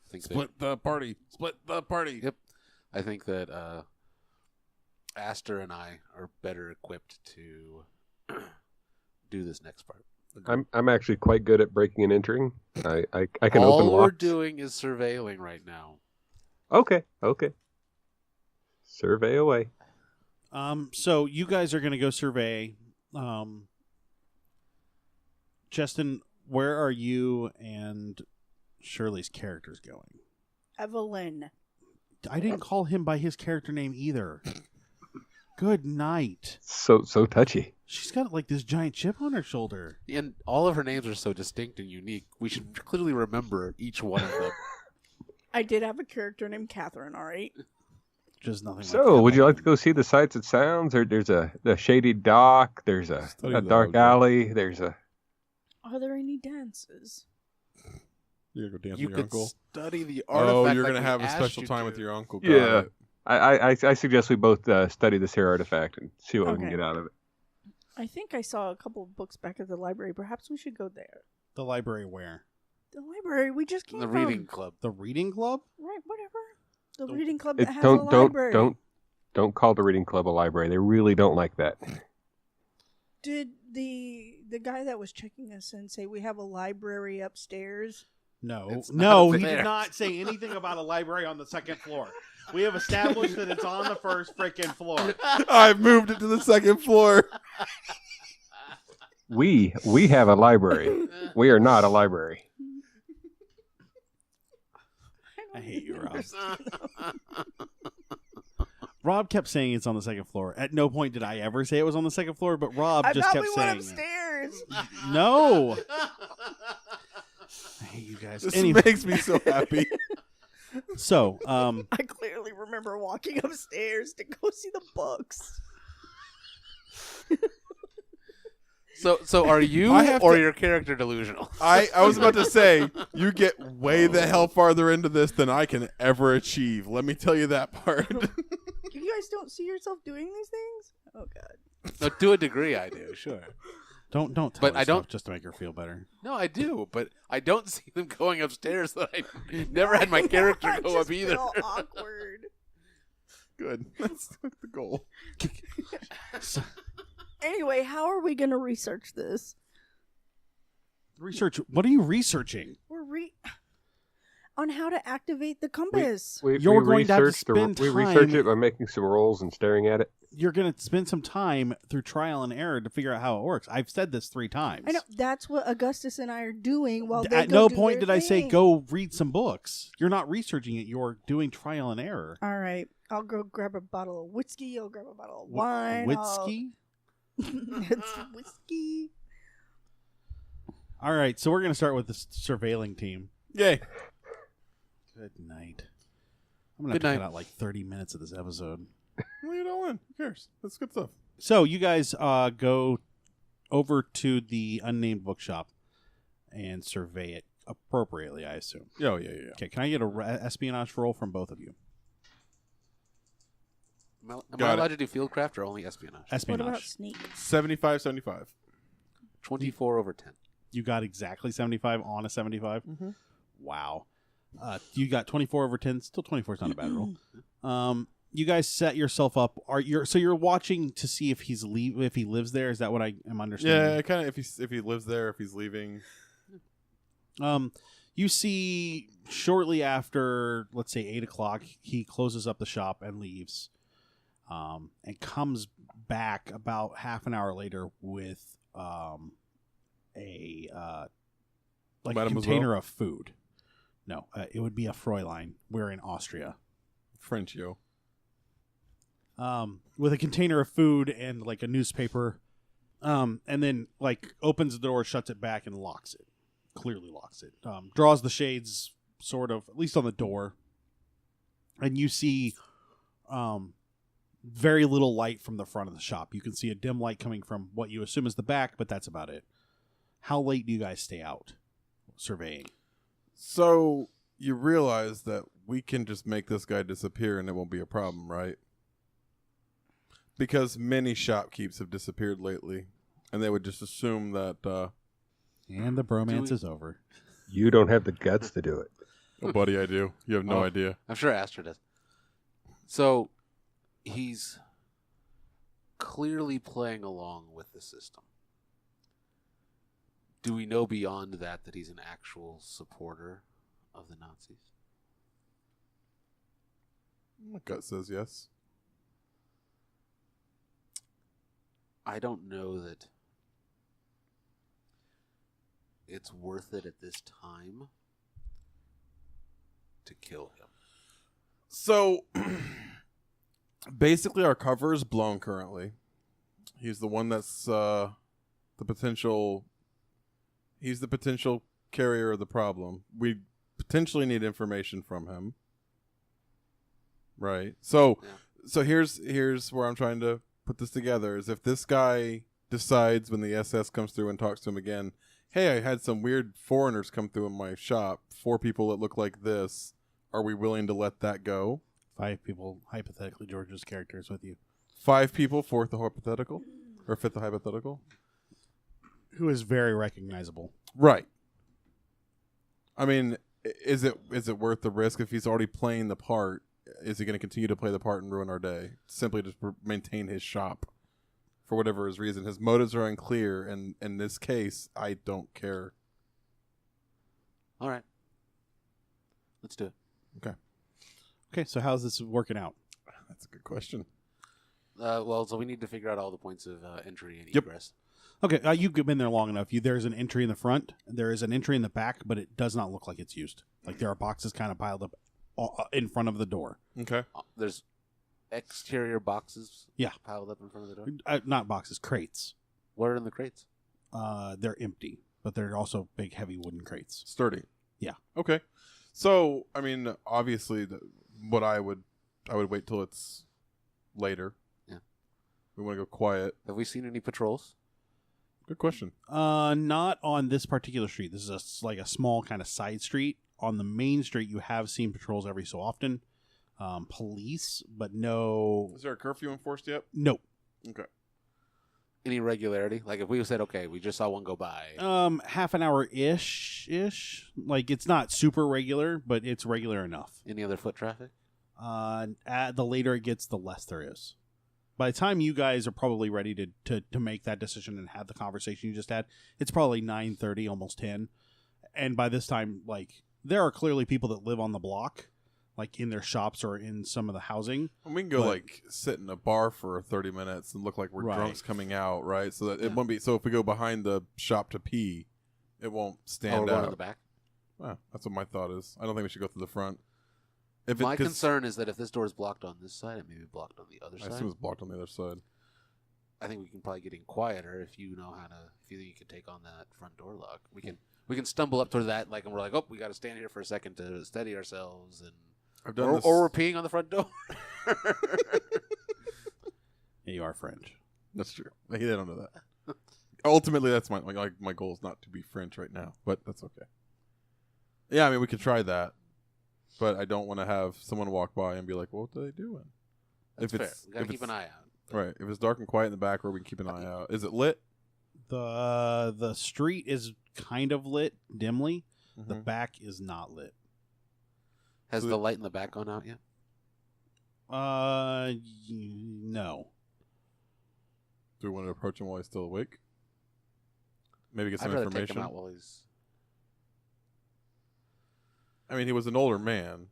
[SPEAKER 5] I think
[SPEAKER 4] Split the party. Split the party.
[SPEAKER 5] Yep. I think that Astor and I are better equipped to do this next part.
[SPEAKER 6] I'm actually quite good at breaking and entering. I can
[SPEAKER 5] All
[SPEAKER 6] open
[SPEAKER 5] we're
[SPEAKER 6] locks.
[SPEAKER 5] doing is surveilling right now.
[SPEAKER 6] Okay. Survey away.
[SPEAKER 2] So you guys are going to go survey. Justin, where are you and Shirley's characters going?
[SPEAKER 3] Evelyn.
[SPEAKER 2] I didn't call him by his character name either. Good night.
[SPEAKER 6] So touchy.
[SPEAKER 2] She's got like this giant chip on her shoulder.
[SPEAKER 5] And all of her names are so distinct and unique. We should clearly remember each one of them.
[SPEAKER 3] I did have a character named Catherine, all right?
[SPEAKER 2] Just nothing.
[SPEAKER 6] So,
[SPEAKER 2] like
[SPEAKER 6] would you like to go see the sights and sounds? There's a shady dock. There's a
[SPEAKER 4] Study the
[SPEAKER 6] dark
[SPEAKER 4] hotel.
[SPEAKER 6] alley. There's a.
[SPEAKER 3] Are there any dances?
[SPEAKER 4] You're going to go dance
[SPEAKER 5] You
[SPEAKER 4] with your
[SPEAKER 5] could
[SPEAKER 4] uncle?
[SPEAKER 5] study the artifact.
[SPEAKER 4] Oh, you're
[SPEAKER 5] like
[SPEAKER 4] going to
[SPEAKER 5] we
[SPEAKER 4] have a
[SPEAKER 5] asked
[SPEAKER 4] special
[SPEAKER 5] you
[SPEAKER 4] time
[SPEAKER 5] to.
[SPEAKER 4] with your uncle. Got
[SPEAKER 6] Yeah.
[SPEAKER 4] it.
[SPEAKER 6] I suggest we both study this here artifact and see what we can
[SPEAKER 3] Okay.
[SPEAKER 6] get out of it.
[SPEAKER 3] I think I saw a couple of books back at the library. Perhaps we should go there.
[SPEAKER 2] The library where?
[SPEAKER 3] The library we just came
[SPEAKER 5] The
[SPEAKER 3] from.
[SPEAKER 5] reading club.
[SPEAKER 2] The reading club?
[SPEAKER 3] Right, whatever. The
[SPEAKER 2] Don't-
[SPEAKER 3] reading club
[SPEAKER 6] It,
[SPEAKER 3] that has a library.
[SPEAKER 6] don't call the reading club a library. They really don't like that.
[SPEAKER 3] Did the guy that was checking us in say we have a library upstairs?
[SPEAKER 2] No.
[SPEAKER 5] It's
[SPEAKER 2] No,
[SPEAKER 5] not
[SPEAKER 2] he
[SPEAKER 5] there.
[SPEAKER 2] did not say anything about a library on the second floor. We have established that it's on the first freaking floor.
[SPEAKER 4] I've moved it to the second floor.
[SPEAKER 6] We have a library. We are not a library.
[SPEAKER 2] I hate you, Rob. Rob kept saying it's on the second floor. At no point did I ever say it was on the second floor, but Rob
[SPEAKER 3] I
[SPEAKER 2] just
[SPEAKER 3] thought
[SPEAKER 2] kept
[SPEAKER 3] we
[SPEAKER 2] saying
[SPEAKER 3] went
[SPEAKER 2] it.
[SPEAKER 3] upstairs.
[SPEAKER 2] No. I hate you guys.
[SPEAKER 4] This
[SPEAKER 2] Anyway,
[SPEAKER 4] makes me so happy.
[SPEAKER 2] so,
[SPEAKER 3] I clearly remember walking upstairs to go see the books.
[SPEAKER 5] So are you
[SPEAKER 4] I have
[SPEAKER 5] or
[SPEAKER 4] to-
[SPEAKER 5] your character delusional?
[SPEAKER 4] I was about to say, you get way the hell farther into this than I can ever achieve. Let me tell you that part.
[SPEAKER 3] You guys don't see yourself doing these things? Oh God.
[SPEAKER 5] No, to a degree, I do. Sure.
[SPEAKER 2] don't tell
[SPEAKER 5] But
[SPEAKER 2] her
[SPEAKER 5] I
[SPEAKER 2] stuff
[SPEAKER 5] don't-
[SPEAKER 2] just to make her feel better.
[SPEAKER 5] No, I do, but I don't see them going upstairs. That I never had my character
[SPEAKER 3] I
[SPEAKER 5] go
[SPEAKER 3] just
[SPEAKER 5] up either.
[SPEAKER 3] feel awkward.
[SPEAKER 4] Good. That's the goal.
[SPEAKER 3] Anyway, how are we going to research this?
[SPEAKER 2] Research. What are you researching?
[SPEAKER 3] We're on how to activate the compass.
[SPEAKER 2] You're going to have to
[SPEAKER 6] research
[SPEAKER 2] spend
[SPEAKER 6] we research
[SPEAKER 2] time-
[SPEAKER 6] it by making some rolls and staring at it.
[SPEAKER 2] You're going to spend some time through trial and error to figure out how it works. I've said this 3 times.
[SPEAKER 3] I know that's what Augustus and I are doing while they
[SPEAKER 2] At
[SPEAKER 3] go
[SPEAKER 2] no
[SPEAKER 3] do
[SPEAKER 2] point
[SPEAKER 3] their
[SPEAKER 2] did I say
[SPEAKER 3] thing.
[SPEAKER 2] go read some books. You're not researching it. You're doing trial and error.
[SPEAKER 3] All right, I'll go grab a bottle of whiskey. I'll grab a bottle of wine.
[SPEAKER 2] Whiskey?
[SPEAKER 3] It's whiskey.
[SPEAKER 2] All right, so we're going to start with the surveilling team.
[SPEAKER 4] Yay.
[SPEAKER 2] Good night. I'm going to
[SPEAKER 5] Good
[SPEAKER 2] have to
[SPEAKER 5] night.
[SPEAKER 2] cut out like 30 minutes of this episode.
[SPEAKER 4] Well, you don't win. Who cares? That's good stuff.
[SPEAKER 2] So you guys go over to the unnamed bookshop and survey it appropriately, I assume.
[SPEAKER 4] Oh, yeah.
[SPEAKER 2] Okay, can I get a espionage roll from both of you?
[SPEAKER 5] Am I
[SPEAKER 4] Got
[SPEAKER 5] allowed
[SPEAKER 4] it.
[SPEAKER 5] to do fieldcraft or only espionage?
[SPEAKER 3] What
[SPEAKER 2] Espionage.
[SPEAKER 3] about sneak?
[SPEAKER 4] 75.
[SPEAKER 5] 24 over 10.
[SPEAKER 2] You got exactly 75 on a 75?
[SPEAKER 4] Mm-hmm.
[SPEAKER 2] Wow. You got 24 over 10. Still 24 is not a bad roll. You guys set yourself up. So you're watching to see if he lives there? Is that what I am understanding?
[SPEAKER 4] Yeah, kind of. If he lives there, if he's leaving.
[SPEAKER 2] You see, shortly after, let's say 8 o'clock, he closes up the shop and leaves, and comes back about half an hour later with a container of food. No, it would be a Fräulein. We're in Austria.
[SPEAKER 4] French, yo.
[SPEAKER 2] With a container of food and like a newspaper, and then like opens the door, shuts it back, and locks it. Clearly locks it. Draws the shades, sort of, at least on the door, and you see very little light from the front of the shop. You can see a dim light coming from what you assume is the back, but that's about it. How late do you guys stay out surveying?
[SPEAKER 4] So you realize that we can just make this guy disappear and it won't be a problem, right? Because many shopkeepers have disappeared lately, and they would just assume that...
[SPEAKER 2] And the bromance is over.
[SPEAKER 6] You don't have the guts to do it.
[SPEAKER 4] Oh, buddy, I do. You have no idea.
[SPEAKER 5] I'm sure Astor does. So he's clearly playing along with the system. Do we know beyond that he's an actual supporter of the Nazis?
[SPEAKER 4] My gut says yes.
[SPEAKER 5] I don't know that it's worth it at this time to kill him.
[SPEAKER 4] So, basically our cover is blown currently. He's the one that's the potential... He's the potential carrier of the problem. We potentially need information from him. Right. So here's where I'm trying to put this together, is if this guy decides when the SS comes through and talks to him again, hey, I had some weird foreigners come through in my shop, 4 people that look like this, are we willing to let that go?
[SPEAKER 2] 5 people, hypothetically, George's character is with you.
[SPEAKER 4] 5 people, 4th the hypothetical? Or 5th the hypothetical?
[SPEAKER 2] Who is very recognizable.
[SPEAKER 4] Right. I mean, is it worth the risk if he's already playing the part? Is he going to continue to play the part and ruin our day? Simply just maintain his shop for whatever his reason. His motives are unclear, and in this case, I don't care.
[SPEAKER 5] All right. Let's do it.
[SPEAKER 2] Okay, so how's this working out?
[SPEAKER 4] That's a good question.
[SPEAKER 5] So we need to figure out all the points of entry and
[SPEAKER 4] Yep.
[SPEAKER 5] egress.
[SPEAKER 2] Okay, you've been there long enough. There's an entry in the front, there is an entry in the back, but it does not look like it's used. Like there are boxes kind of piled up in front of the door.
[SPEAKER 4] Okay.
[SPEAKER 5] There's exterior boxes
[SPEAKER 2] Yeah.
[SPEAKER 5] piled up in front of the door?
[SPEAKER 2] Not boxes, crates.
[SPEAKER 5] What are in the crates?
[SPEAKER 2] They're empty, but they're also big, heavy wooden crates.
[SPEAKER 4] Sturdy.
[SPEAKER 2] Yeah.
[SPEAKER 4] Okay. So, I mean, obviously, what I would wait till it's later.
[SPEAKER 5] Yeah.
[SPEAKER 4] We want to go quiet.
[SPEAKER 5] Have we seen any patrols?
[SPEAKER 4] Good question.
[SPEAKER 2] Not on this particular street. This is like a small kind of side street. On the main street, you have seen patrols every so often. Police, but no.
[SPEAKER 4] Is there a curfew enforced yet?
[SPEAKER 2] No.
[SPEAKER 4] Okay.
[SPEAKER 5] Any regularity? Like if we said, okay, we just saw one go by.
[SPEAKER 2] Half an hour ish. Like it's not super regular, but it's regular enough.
[SPEAKER 5] Any other foot traffic?
[SPEAKER 2] The later it gets, the less there is. By the time you guys are probably ready to make that decision and have the conversation you just had, it's probably 9:30, almost 10. And by this time, like, there are clearly people that live on the block, like in their shops or in some of the housing.
[SPEAKER 4] And we can go sit in a bar for 30 minutes and look like we're drunks coming out, right? So that it won't be. So if we go behind the shop to pee, it won't stand
[SPEAKER 5] Or
[SPEAKER 4] out.
[SPEAKER 5] one in the back?
[SPEAKER 4] Well, that's what my thought is. I don't think we should go through the front.
[SPEAKER 5] My concern is that if this door is blocked on this side, it may be blocked on the other
[SPEAKER 4] I
[SPEAKER 5] side.
[SPEAKER 4] assume it's blocked on the other side.
[SPEAKER 5] I think we can probably get in quieter if you know how to. If you think you can take on that front door lock, we can stumble up toward that, and we're like, oh, we got to stand here for a second to steady ourselves, and
[SPEAKER 4] I've done this.
[SPEAKER 5] or we're peeing on the front door.
[SPEAKER 2] Yeah, you are French.
[SPEAKER 4] That's true. They don't know that. Ultimately, that's my goal is not to be French right now, but that's okay. Yeah, I mean, we could try that, but I don't want to have someone walk by and be like, "What are they doing?"
[SPEAKER 5] That's fair. We gotta keep an eye out.
[SPEAKER 4] Right. If it's dark and quiet in the back, where we can keep an eye out. Is it lit?
[SPEAKER 2] The street is kind of lit dimly.
[SPEAKER 4] Mm-hmm.
[SPEAKER 2] The back is not lit.
[SPEAKER 5] Has the light in the back gone out yet?
[SPEAKER 2] No.
[SPEAKER 4] Do we want to approach him while he's still awake? Maybe get some
[SPEAKER 5] I'd rather
[SPEAKER 4] information.
[SPEAKER 5] take him out while he's.
[SPEAKER 4] I mean, he was an older man.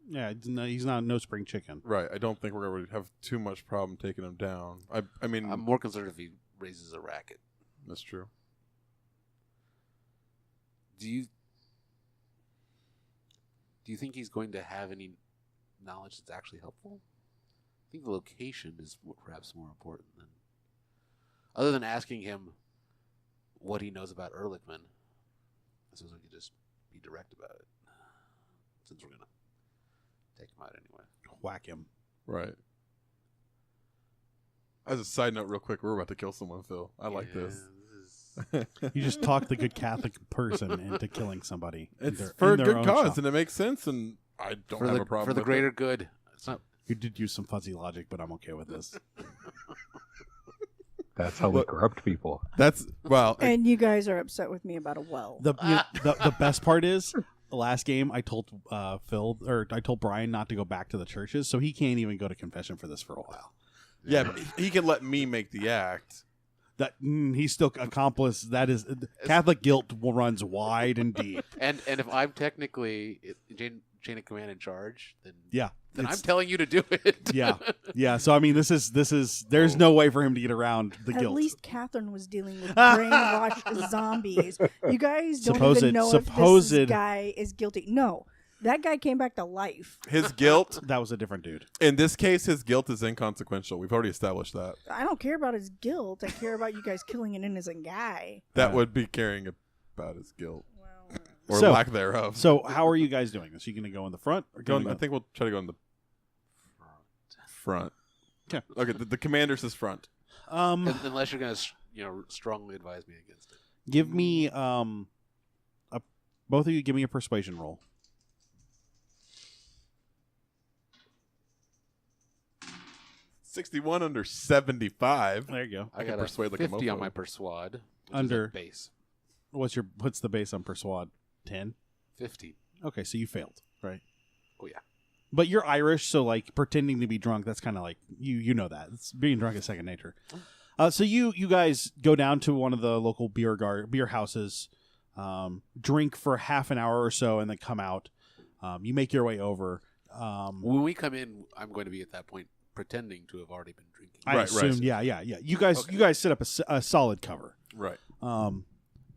[SPEAKER 2] Yeah, he's not no spring chicken.
[SPEAKER 4] Right. I don't think we're going to have too much problem taking him down. I mean,
[SPEAKER 5] I'm more concerned if he raises a racket.
[SPEAKER 4] That's true.
[SPEAKER 5] Do you think he's going to have any knowledge that's actually helpful? I think the location is perhaps more important than, other than asking him what he knows about Ehrlichman. I suppose we could just be direct about it, since we're gonna take him out anyway.
[SPEAKER 2] Whack him.
[SPEAKER 4] Right. As a side note, real quick, we're about to kill someone, Phil. I like this.
[SPEAKER 2] You just talk the good Catholic person into killing somebody.
[SPEAKER 4] It's for a good cause, and it makes sense, and I don't have a problem
[SPEAKER 5] for the
[SPEAKER 4] with
[SPEAKER 5] greater
[SPEAKER 4] it.
[SPEAKER 5] good. It's not.
[SPEAKER 2] You did use some fuzzy logic, but I'm okay with this.
[SPEAKER 6] That's how we corrupt people.
[SPEAKER 4] That's, well...
[SPEAKER 3] And you guys are upset with me about a well.
[SPEAKER 2] The best part is, the last game I told I told Brian not to go back to the churches, so he can't even go to confession for this for a while.
[SPEAKER 4] Yeah, but he can let me make the act.
[SPEAKER 2] That he's still accomplice. That is Catholic guilt runs wide and deep.
[SPEAKER 5] And if I'm technically chain of command in charge, then
[SPEAKER 2] then
[SPEAKER 5] I'm telling you to do it.
[SPEAKER 2] yeah. So I mean, this is there's no way for him to get around the
[SPEAKER 3] At
[SPEAKER 2] guilt.
[SPEAKER 3] least Catherine was dealing with brainwashed zombies. You guys don't even know if this guy is guilty. No, that guy came back to life.
[SPEAKER 4] His guilt,
[SPEAKER 2] That was a different dude.
[SPEAKER 4] in this case, his guilt is inconsequential. We've already established that.
[SPEAKER 3] I don't care about his guilt. I care about you guys killing an innocent guy.
[SPEAKER 4] That would be caring about his guilt. Or
[SPEAKER 2] So-
[SPEAKER 4] lack thereof.
[SPEAKER 2] So how are you guys doing this? Are you going to go in the front? Or
[SPEAKER 4] I think we'll try to go in the front.
[SPEAKER 2] Okay.
[SPEAKER 4] Okay, the commander says front.
[SPEAKER 5] Unless you're going to, strongly advise me against it.
[SPEAKER 2] Give me both of you give me a persuasion roll.
[SPEAKER 4] 61 under 75.
[SPEAKER 2] There you go.
[SPEAKER 5] I
[SPEAKER 4] can
[SPEAKER 5] got
[SPEAKER 4] persuade
[SPEAKER 5] a
[SPEAKER 4] like a
[SPEAKER 5] 50 on
[SPEAKER 4] mofo.
[SPEAKER 5] my persuade. Which
[SPEAKER 2] Under-
[SPEAKER 5] is a base.
[SPEAKER 2] What's the base on persuade? 10.
[SPEAKER 5] 50.
[SPEAKER 2] Okay, so you failed, right?
[SPEAKER 5] Oh yeah.
[SPEAKER 2] But you're Irish, so like pretending to be drunk, that's kind of like you know that. It's being drunk is second nature. So you guys go down to one of the local beer houses, drink for half an hour or so, and then come out. You make your way over.
[SPEAKER 5] When we come in, I'm going to be at that point pretending to have already been drinking.
[SPEAKER 2] I assume, yeah. You guys set up a solid cover.
[SPEAKER 4] Right.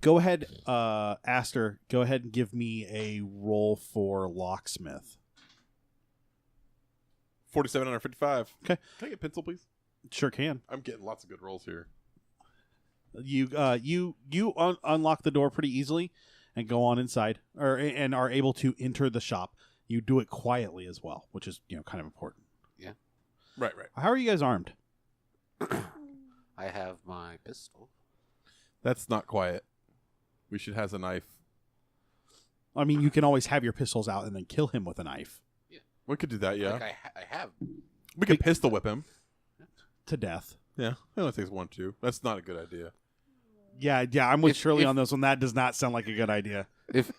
[SPEAKER 2] Go ahead, Astor. Go ahead and give me a roll for locksmith.
[SPEAKER 4] 47 under 55.
[SPEAKER 2] Okay.
[SPEAKER 4] Can I get a pencil, please?
[SPEAKER 2] Sure can.
[SPEAKER 4] I'm getting lots of good rolls here.
[SPEAKER 2] You unlock the door pretty easily and go on inside, and are able to enter the shop. You do it quietly as well, which is kind of important.
[SPEAKER 5] Yeah.
[SPEAKER 4] Right.
[SPEAKER 2] How are you guys armed?
[SPEAKER 5] I have my pistol.
[SPEAKER 4] That's not quiet. We should have a knife.
[SPEAKER 2] I mean, you can always have your pistols out and then kill him with a knife
[SPEAKER 4] We could do that, yeah.
[SPEAKER 5] Like I have.
[SPEAKER 4] We could pistol whip him.
[SPEAKER 2] to death.
[SPEAKER 4] Yeah. It only takes 1, 2. That's not a good idea.
[SPEAKER 2] Yeah, I'm with
[SPEAKER 5] If-
[SPEAKER 2] Shirley
[SPEAKER 5] if-
[SPEAKER 2] on this one. That does not sound like a good idea.
[SPEAKER 5] If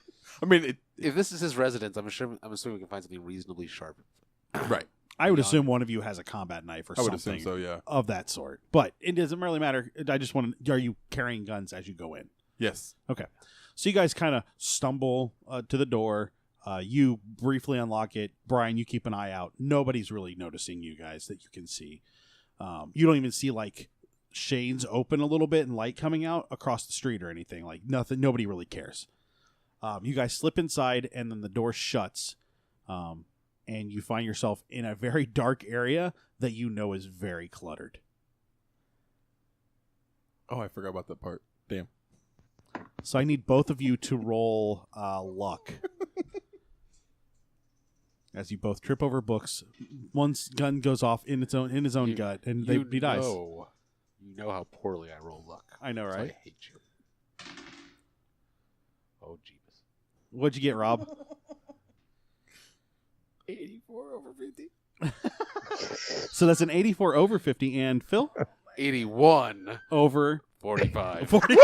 [SPEAKER 4] I mean,
[SPEAKER 5] if this is his residence, I'm assuming we can find something reasonably sharp.
[SPEAKER 4] right.
[SPEAKER 2] I would
[SPEAKER 5] Yeah.
[SPEAKER 2] assume one of you has a combat knife or
[SPEAKER 4] I would
[SPEAKER 2] something
[SPEAKER 4] assume so, yeah.
[SPEAKER 2] of that sort. But it doesn't really matter. I just want to. Are you carrying guns as you go in?
[SPEAKER 4] Yes.
[SPEAKER 2] Okay. So you guys kind of stumble to the door. You briefly unlock it. Brian, you keep an eye out. Nobody's really noticing you guys that you can see. You don't even see like shades open a little bit and light coming out across the street or anything. Like nothing. Nobody really cares. You guys slip inside and then the door shuts. And you find yourself in a very dark area that you know is very cluttered.
[SPEAKER 4] Oh, I forgot about that part. Damn.
[SPEAKER 2] So I need both of you to roll luck. As you both trip over books, one's gun goes off in his own gut, and he dies.
[SPEAKER 5] You know how poorly I roll luck.
[SPEAKER 2] I know,
[SPEAKER 5] That's why
[SPEAKER 2] right?
[SPEAKER 5] I hate you. Oh, Jeebus.
[SPEAKER 2] What'd you get, Rob?
[SPEAKER 5] 84 over 50.
[SPEAKER 2] So that's an 84 over 50, and Phil
[SPEAKER 5] 81
[SPEAKER 2] over
[SPEAKER 5] 45.
[SPEAKER 2] 40.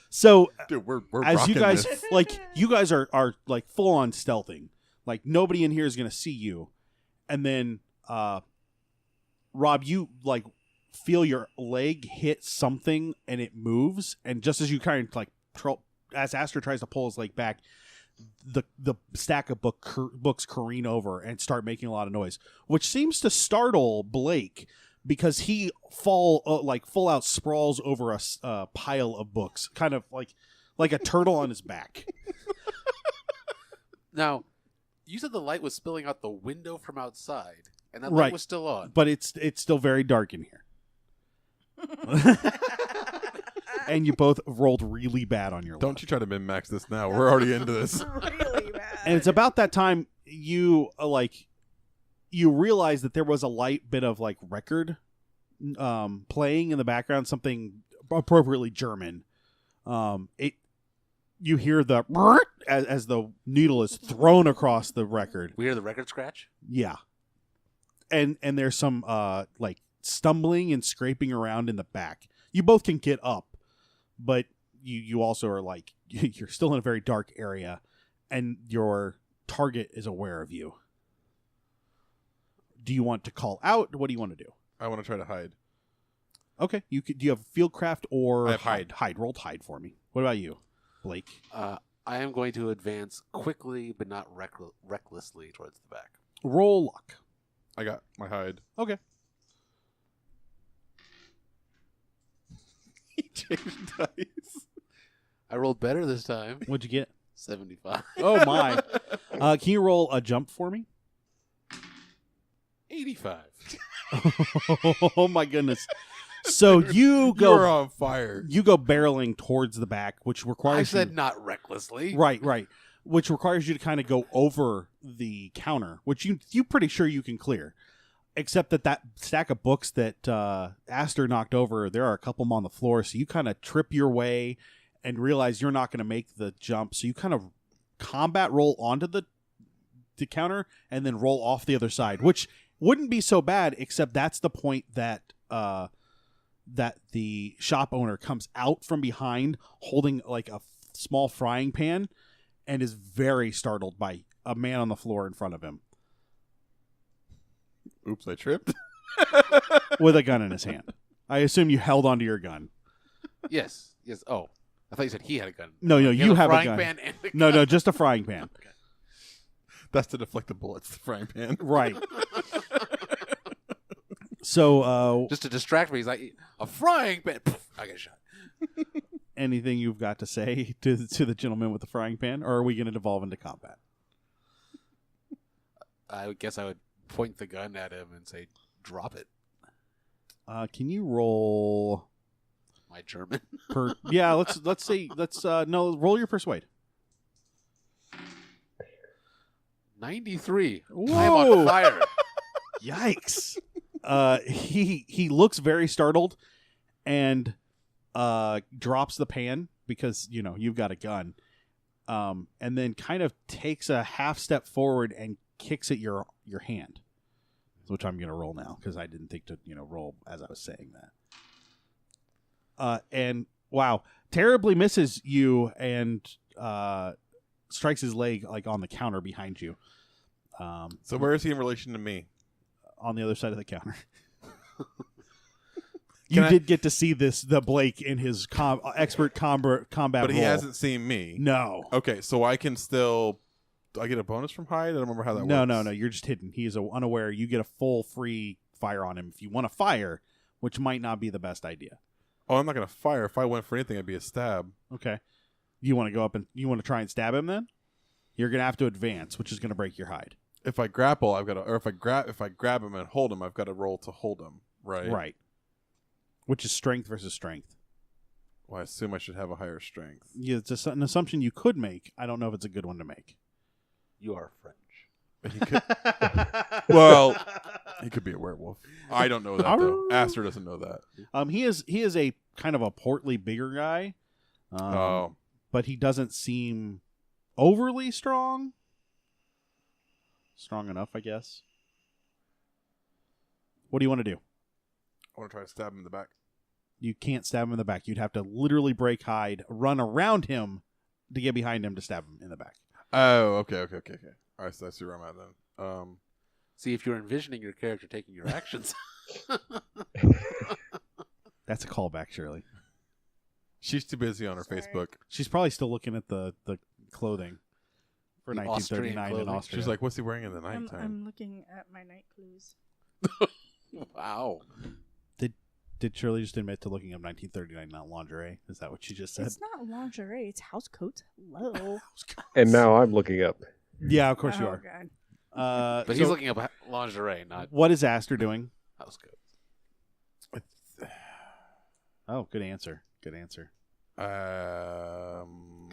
[SPEAKER 2] So
[SPEAKER 4] Dude, we're
[SPEAKER 2] as you
[SPEAKER 4] rocking
[SPEAKER 2] guys
[SPEAKER 4] this.
[SPEAKER 2] you guys are like full on stealthing. Like nobody in here is gonna see you. And then Rob, you like feel your leg hit something and it moves, and just as you kind of like as Astor tries to pull his leg back, the stack of books careen over and start making a lot of noise, which seems to startle Blake because he full out sprawls over a pile of books, kind of like a turtle on his back.
[SPEAKER 5] Now, you said the light was spilling out the window from outside, and that
[SPEAKER 2] Right.
[SPEAKER 5] light was still on.
[SPEAKER 2] But it's still very dark in here. And you both rolled really bad on your
[SPEAKER 4] Don't
[SPEAKER 2] luck.
[SPEAKER 4] you try to min-max this now. We're already into this.
[SPEAKER 3] Really bad.
[SPEAKER 2] And it's about that time you you realize that there was a light bit of record playing in the background, something appropriately German. You hear the as the needle is thrown across the record.
[SPEAKER 5] We hear the record scratch?
[SPEAKER 2] Yeah. And there's some stumbling and scraping around in the back. You both can get up, but you also are you're still in a very dark area, and your target is aware of you. Do you want to call out? What do you want to do?
[SPEAKER 4] I want to try to hide.
[SPEAKER 2] Okay, do you have fieldcraft or
[SPEAKER 4] I have hide.
[SPEAKER 2] Hide. Rolled hide for me. What about you, Blake?
[SPEAKER 5] I am going to advance quickly, but not recklessly towards the back.
[SPEAKER 2] Roll luck.
[SPEAKER 4] I got my hide.
[SPEAKER 2] Okay.
[SPEAKER 4] He changed dice.
[SPEAKER 5] I rolled better this time.
[SPEAKER 2] What'd you get?
[SPEAKER 5] 75.
[SPEAKER 2] Oh my! Can you roll a jump for me?
[SPEAKER 5] 85.
[SPEAKER 2] Oh my goodness! So you go.
[SPEAKER 4] You're on fire.
[SPEAKER 2] You go barreling towards the back, which requires
[SPEAKER 5] I said
[SPEAKER 2] you,
[SPEAKER 5] not recklessly.
[SPEAKER 2] right, which requires you to kind of go over the counter, which you pretty sure you can clear. Except that stack of books that Astor knocked over, there are a couple of them on the floor, so you kind of trip your way and realize you're not going to make the jump. So you kind of combat roll onto the counter and then roll off the other side, which wouldn't be so bad, except that's the point that that the shop owner comes out from behind holding a small frying pan and is very startled by a man on the floor in front of him
[SPEAKER 4] Oops, I tripped.
[SPEAKER 2] with a gun in his hand. I assume you held onto your gun.
[SPEAKER 5] Yes. Oh, I thought you said he had a gun.
[SPEAKER 2] No,
[SPEAKER 5] He
[SPEAKER 2] you
[SPEAKER 5] had
[SPEAKER 2] have a
[SPEAKER 5] frying
[SPEAKER 2] gun.
[SPEAKER 5] pan and a
[SPEAKER 2] No,
[SPEAKER 5] gun.
[SPEAKER 2] just a frying pan.
[SPEAKER 4] That's to deflect the bullets, the frying pan.
[SPEAKER 2] Right. So,
[SPEAKER 5] Just to distract me, he's like, a frying pan. Poof, I get shot.
[SPEAKER 2] anything you've got to say to the gentleman with the frying pan, or are we going to devolve into combat?
[SPEAKER 5] I guess I would point the gun at him and say, drop it.
[SPEAKER 2] Can you roll?
[SPEAKER 5] My German.
[SPEAKER 2] Yeah, let's roll your persuade.
[SPEAKER 5] 93.
[SPEAKER 2] Whoa.
[SPEAKER 5] I'm on fire.
[SPEAKER 2] Yikes! He looks very startled and drops the pan because you've got a gun, and then kind of takes a half step forward and kicks at your hand, which I'm going to roll now because I didn't think to roll as I was saying that. And wow, terribly misses you and strikes his leg on the counter behind you.
[SPEAKER 4] So where is he in relation to me?
[SPEAKER 2] On the other side of the counter. You did get to see the Blake in his expert combat
[SPEAKER 4] But he
[SPEAKER 2] role.
[SPEAKER 4] hasn't seen me.
[SPEAKER 2] No.
[SPEAKER 4] Okay, so I can still... Do I get a bonus from hide? I don't remember how that works.
[SPEAKER 2] No. You're just hidden. He is unaware. You get a full free fire on him if you want to fire, which might not be the best idea.
[SPEAKER 4] Oh, I'm not going to fire. If I went for anything, it'd be a stab.
[SPEAKER 2] Okay. You want to go up and you want to try and stab him then? You're going to have to advance, which is going to break your hide.
[SPEAKER 4] If I grapple, I've got to... Or if I grab him and hold him, I've got to roll to hold him, right?
[SPEAKER 2] Right. Which is strength versus strength.
[SPEAKER 4] Well, I assume I should have a higher strength.
[SPEAKER 2] Yeah, it's an assumption you could make. I don't know if it's a good one to make.
[SPEAKER 5] You are French.
[SPEAKER 4] He could, well, he could be a werewolf. I don't know that though. Astor doesn't know that.
[SPEAKER 2] He is a kind of a portly, bigger guy. But he doesn't seem overly strong. Strong enough, I guess. What do you want to do?
[SPEAKER 4] I want to try to stab him in the back.
[SPEAKER 2] You can't stab him in the back. You'd have to literally break hide, run around him to get behind him to stab him in the back.
[SPEAKER 4] Oh, okay. All right, so I see where I'm at then.
[SPEAKER 5] See, if you're envisioning your character taking your actions.
[SPEAKER 2] That's a callback, Shirley.
[SPEAKER 4] She's too busy on her
[SPEAKER 3] Sorry.
[SPEAKER 4] Facebook.
[SPEAKER 2] She's probably still looking at the clothing. for
[SPEAKER 5] The
[SPEAKER 2] 1939 in
[SPEAKER 5] Austrian
[SPEAKER 2] Austria.
[SPEAKER 4] She's like, what's he wearing in the nighttime?
[SPEAKER 3] I'm looking at my night clues.
[SPEAKER 5] Wow.
[SPEAKER 2] Did Shirley just admit to looking up 1939 not lingerie? Is that what she just said?
[SPEAKER 3] It's not lingerie. It's house coats. Hello.
[SPEAKER 6] And now I'm looking up.
[SPEAKER 2] Yeah, of course you
[SPEAKER 3] Oh,
[SPEAKER 2] are.
[SPEAKER 3] God.
[SPEAKER 5] But he's looking up lingerie, not
[SPEAKER 2] What is Astor doing?
[SPEAKER 5] house coats.
[SPEAKER 2] Oh, good answer. Good answer.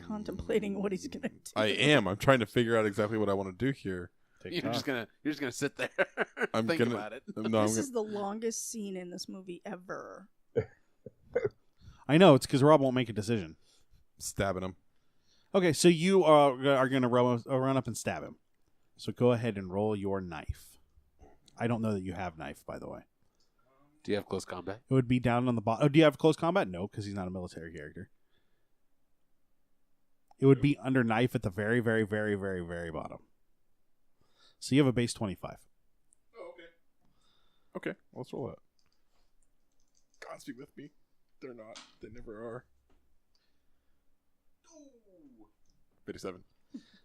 [SPEAKER 3] Contemplating what he's gonna do.
[SPEAKER 4] I am. I'm trying to figure out exactly what I want to do here.
[SPEAKER 2] Take
[SPEAKER 5] You're just gonna sit there.
[SPEAKER 4] I'm
[SPEAKER 5] think
[SPEAKER 4] gonna-
[SPEAKER 5] about it.
[SPEAKER 4] No,
[SPEAKER 3] This is the longest scene in this movie ever.
[SPEAKER 2] I know it's because Rob won't make a decision.
[SPEAKER 4] stabbing him.
[SPEAKER 2] Okay, so you are going to run up and stab him. So go ahead and roll your knife. I don't know that you have knife, by the way.
[SPEAKER 5] Do you have close combat?
[SPEAKER 2] It would be down on the bottom. Oh, do you have close combat? No, because he's not a military character. It would be under knife at the very, very, very, very, very bottom. So you have a base 25.
[SPEAKER 4] Oh, okay. Okay, let's roll that. Gods be with me. They're not. They never are. 57.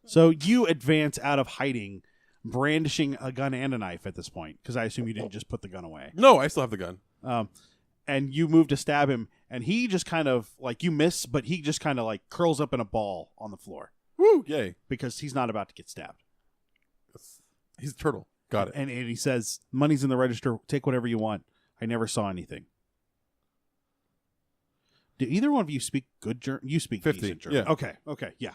[SPEAKER 2] So you advance out of hiding, brandishing a gun and a knife at this point, because I assume you didn't just put the gun away.
[SPEAKER 4] No, I still have the gun.
[SPEAKER 2] And you move to stab him, and he just kind of, like, you miss, but he just kind of, like, curls up in a ball on the floor
[SPEAKER 4] Woo! Yay.
[SPEAKER 2] because he's not about to get stabbed.
[SPEAKER 4] He's a turtle. Got it.
[SPEAKER 2] And he says, money's in the register. Take whatever you want. I never saw anything. Do either one of you speak good German? You speak
[SPEAKER 4] 50,
[SPEAKER 2] decent German.
[SPEAKER 4] yeah.
[SPEAKER 2] Okay, yeah.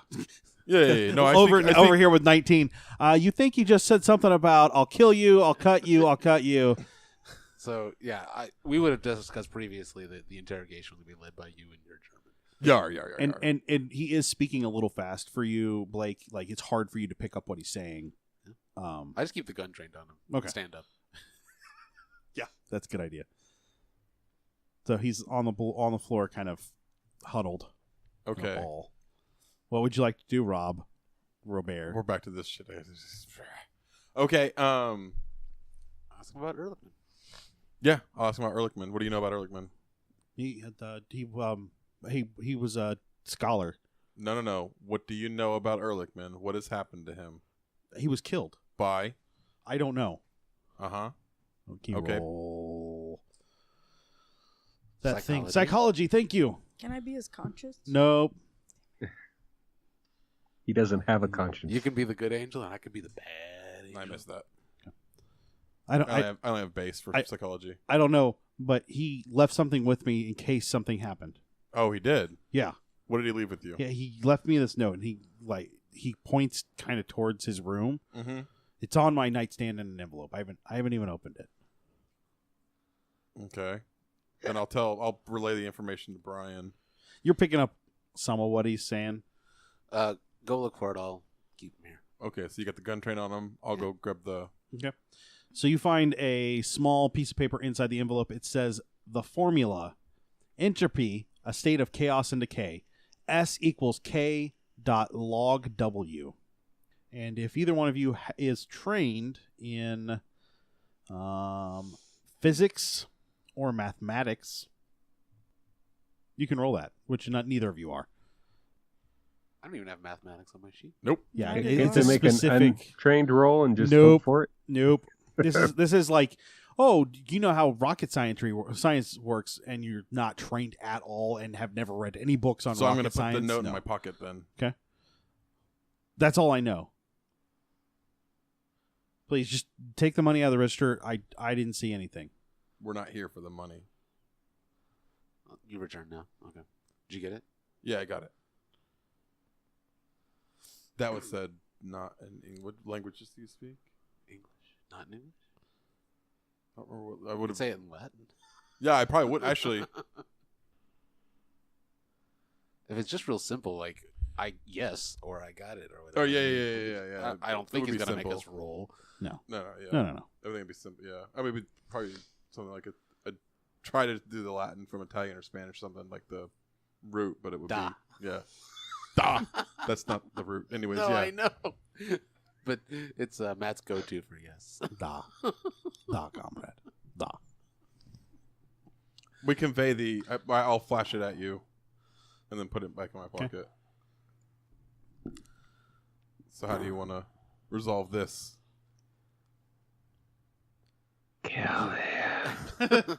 [SPEAKER 4] Yeah. No, I
[SPEAKER 2] over
[SPEAKER 4] speak- I
[SPEAKER 2] over
[SPEAKER 4] speak-
[SPEAKER 2] here with 19. You think you just said something about I'll kill you, I'll cut you, I'll cut you.
[SPEAKER 5] So yeah, we would have discussed previously that the interrogation would be led by you and your German.
[SPEAKER 4] Yar.
[SPEAKER 2] And he is speaking a little fast for you, Blake. Like, it's hard for you to pick up what he's saying.
[SPEAKER 5] I just keep the gun trained on him.
[SPEAKER 2] Okay.
[SPEAKER 5] Stand up.
[SPEAKER 2] Yeah, that's a good idea. So he's on the floor, kind of huddled. in a
[SPEAKER 4] Okay.
[SPEAKER 2] ball. What would you like to do, Rob? Robert.
[SPEAKER 4] We're back to this shit. Okay.
[SPEAKER 5] Ask him about Ehrlichman.
[SPEAKER 4] Yeah, I'll ask about Ehrlichman. What do you know about Ehrlichman?
[SPEAKER 2] He was a scholar.
[SPEAKER 4] No. What do you know about Ehrlichman? What has happened to him?
[SPEAKER 2] He was killed.
[SPEAKER 4] By?
[SPEAKER 2] I don't know.
[SPEAKER 4] Uh-huh.
[SPEAKER 2] Okay. Roll. That thing.
[SPEAKER 5] Psychology.
[SPEAKER 2] Psychology. Thank you.
[SPEAKER 3] Can I be his conscience?
[SPEAKER 2] Nope.
[SPEAKER 6] He doesn't have a conscience.
[SPEAKER 5] You can be the good angel, and I can be the bad angel.
[SPEAKER 4] I missed that.
[SPEAKER 2] I don't.
[SPEAKER 4] I only have base for
[SPEAKER 2] I-
[SPEAKER 4] psychology.
[SPEAKER 2] I don't know. But he left something with me in case something happened.
[SPEAKER 4] Oh, he did?
[SPEAKER 2] Yeah.
[SPEAKER 4] What did he leave with you?
[SPEAKER 2] Yeah. He left me this note, and he points kind of towards his room.
[SPEAKER 4] Mm-hmm.
[SPEAKER 2] It's on my nightstand in an envelope. I haven't even opened it.
[SPEAKER 4] Okay. And I'll relay the information to Brian.
[SPEAKER 2] You're picking up some of what he's saying.
[SPEAKER 5] Go look for it. I'll keep him here.
[SPEAKER 4] Okay, so you got the gun train on him. I'll go grab the...
[SPEAKER 2] Okay. So you find a small piece of paper inside the envelope. It says the formula: entropy, a state of chaos and decay. S equals K dot log W. And if either one of you is trained in physics or mathematics, you can roll that, which neither of you are.
[SPEAKER 5] I don't even have mathematics on my sheet.
[SPEAKER 4] Nope.
[SPEAKER 2] Yeah,
[SPEAKER 3] Neither
[SPEAKER 2] it-
[SPEAKER 3] do
[SPEAKER 2] it's
[SPEAKER 3] I.
[SPEAKER 2] a
[SPEAKER 6] to make an
[SPEAKER 2] specific.
[SPEAKER 6] untrained roll and just
[SPEAKER 2] Nope.
[SPEAKER 6] hope for it.
[SPEAKER 2] Nope. This is like, oh, you know how rocket science works, and you're not trained at all and have never read any books on
[SPEAKER 4] So I'm
[SPEAKER 2] rocket
[SPEAKER 4] going to put
[SPEAKER 2] science.
[SPEAKER 4] the note
[SPEAKER 2] No.
[SPEAKER 4] in my pocket then.
[SPEAKER 2] That's all I know. Please just take the money out of the register. I didn't see anything.
[SPEAKER 4] We're not here for the money.
[SPEAKER 5] You return now. Okay. Did you get it?
[SPEAKER 4] Yeah, I got it. That was said not in English. What languages do you speak?
[SPEAKER 5] English. Not in English?
[SPEAKER 4] I don't remember what, I would
[SPEAKER 5] Would
[SPEAKER 4] have.
[SPEAKER 5] say it in Latin.
[SPEAKER 4] Yeah, I probably would actually.
[SPEAKER 5] If it's just real simple, like yes or I got it or whatever.
[SPEAKER 4] Oh yeah.
[SPEAKER 5] I don't
[SPEAKER 4] It
[SPEAKER 5] think
[SPEAKER 4] would
[SPEAKER 5] he's
[SPEAKER 4] be
[SPEAKER 5] gonna make
[SPEAKER 4] simple.
[SPEAKER 5] us roll.
[SPEAKER 4] No, yeah.
[SPEAKER 2] No.
[SPEAKER 4] Everything would be simple. Yeah, I mean, we'd probably something like a try to do the Latin from Italian or Spanish, something like the root, but it would
[SPEAKER 5] Da.
[SPEAKER 4] be da. That's not the root, anyways.
[SPEAKER 5] No,
[SPEAKER 4] yeah,
[SPEAKER 5] I know. But it's Matt's go-to for yes.
[SPEAKER 2] Da, comrade. Da.
[SPEAKER 4] we convey the. I'll flash it at you, and then put it back in my pocket. So how do you want to resolve this?
[SPEAKER 6] Kill him.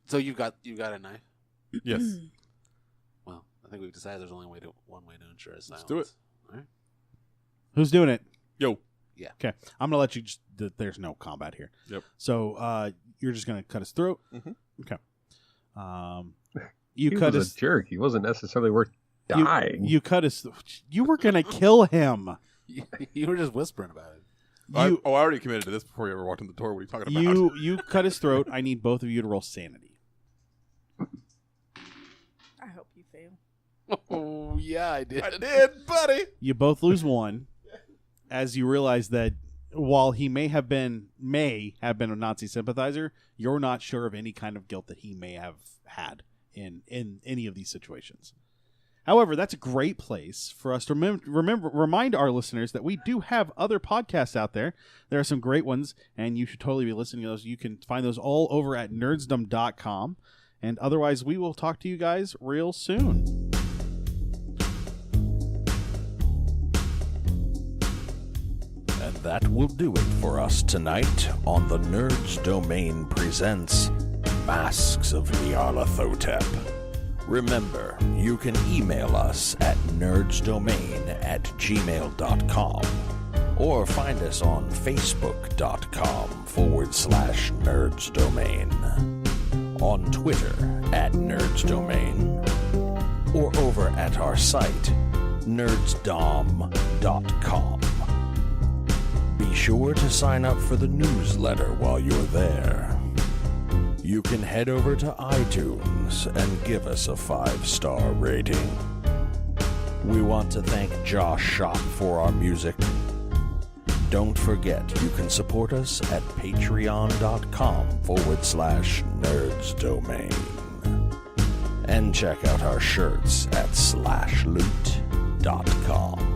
[SPEAKER 5] So you've got a knife.
[SPEAKER 4] Yes.
[SPEAKER 5] Well, I think we've decided there's only one way to ensure a silence.
[SPEAKER 4] Let's do it.
[SPEAKER 5] All right.
[SPEAKER 2] Who's doing it?
[SPEAKER 4] Yo.
[SPEAKER 5] Yeah.
[SPEAKER 2] Okay. I'm gonna let you. There's no combat here.
[SPEAKER 4] Yep.
[SPEAKER 2] So you're just gonna cut his throat.
[SPEAKER 4] Mhm.
[SPEAKER 2] Okay.
[SPEAKER 6] He
[SPEAKER 2] You cut
[SPEAKER 6] was
[SPEAKER 2] his.
[SPEAKER 6] a jerk. He wasn't necessarily worth dying.
[SPEAKER 2] You cut his. You were gonna kill him.
[SPEAKER 5] You were just whispering about it.
[SPEAKER 4] I already committed to this before you ever walked in the door. What are you talking about?
[SPEAKER 2] You cut his throat. I need both of you to roll sanity.
[SPEAKER 3] I hope you fail.
[SPEAKER 5] Oh yeah, I did.
[SPEAKER 4] I did, buddy.
[SPEAKER 2] You both lose one, as you realize that while he may have been a Nazi sympathizer, you're not sure of any kind of guilt that he may have had in any of these situations. However, that's a great place for us to remind our listeners that we do have other podcasts out there. There are some great ones, and you should totally be listening to those. You can find those all over at nerdsdom.com. And otherwise, we will talk to you guys real soon.
[SPEAKER 1] And that will do it for us tonight on the Nerds Domain presents Masks of Nyarlathotep. Remember, you can email us at nerdsdomain@gmail.com or find us on facebook.com/nerdsdomain, on Twitter @nerdsdomain, or over at our site nerdsdom.com. Be sure to sign up for the newsletter while you're there. You can head over to iTunes and give us a 5-star rating. We want to thank Josh Shop for our music. Don't forget, you can support us at patreon.com/nerdsdomain. And check out our shirts at slashloot.com.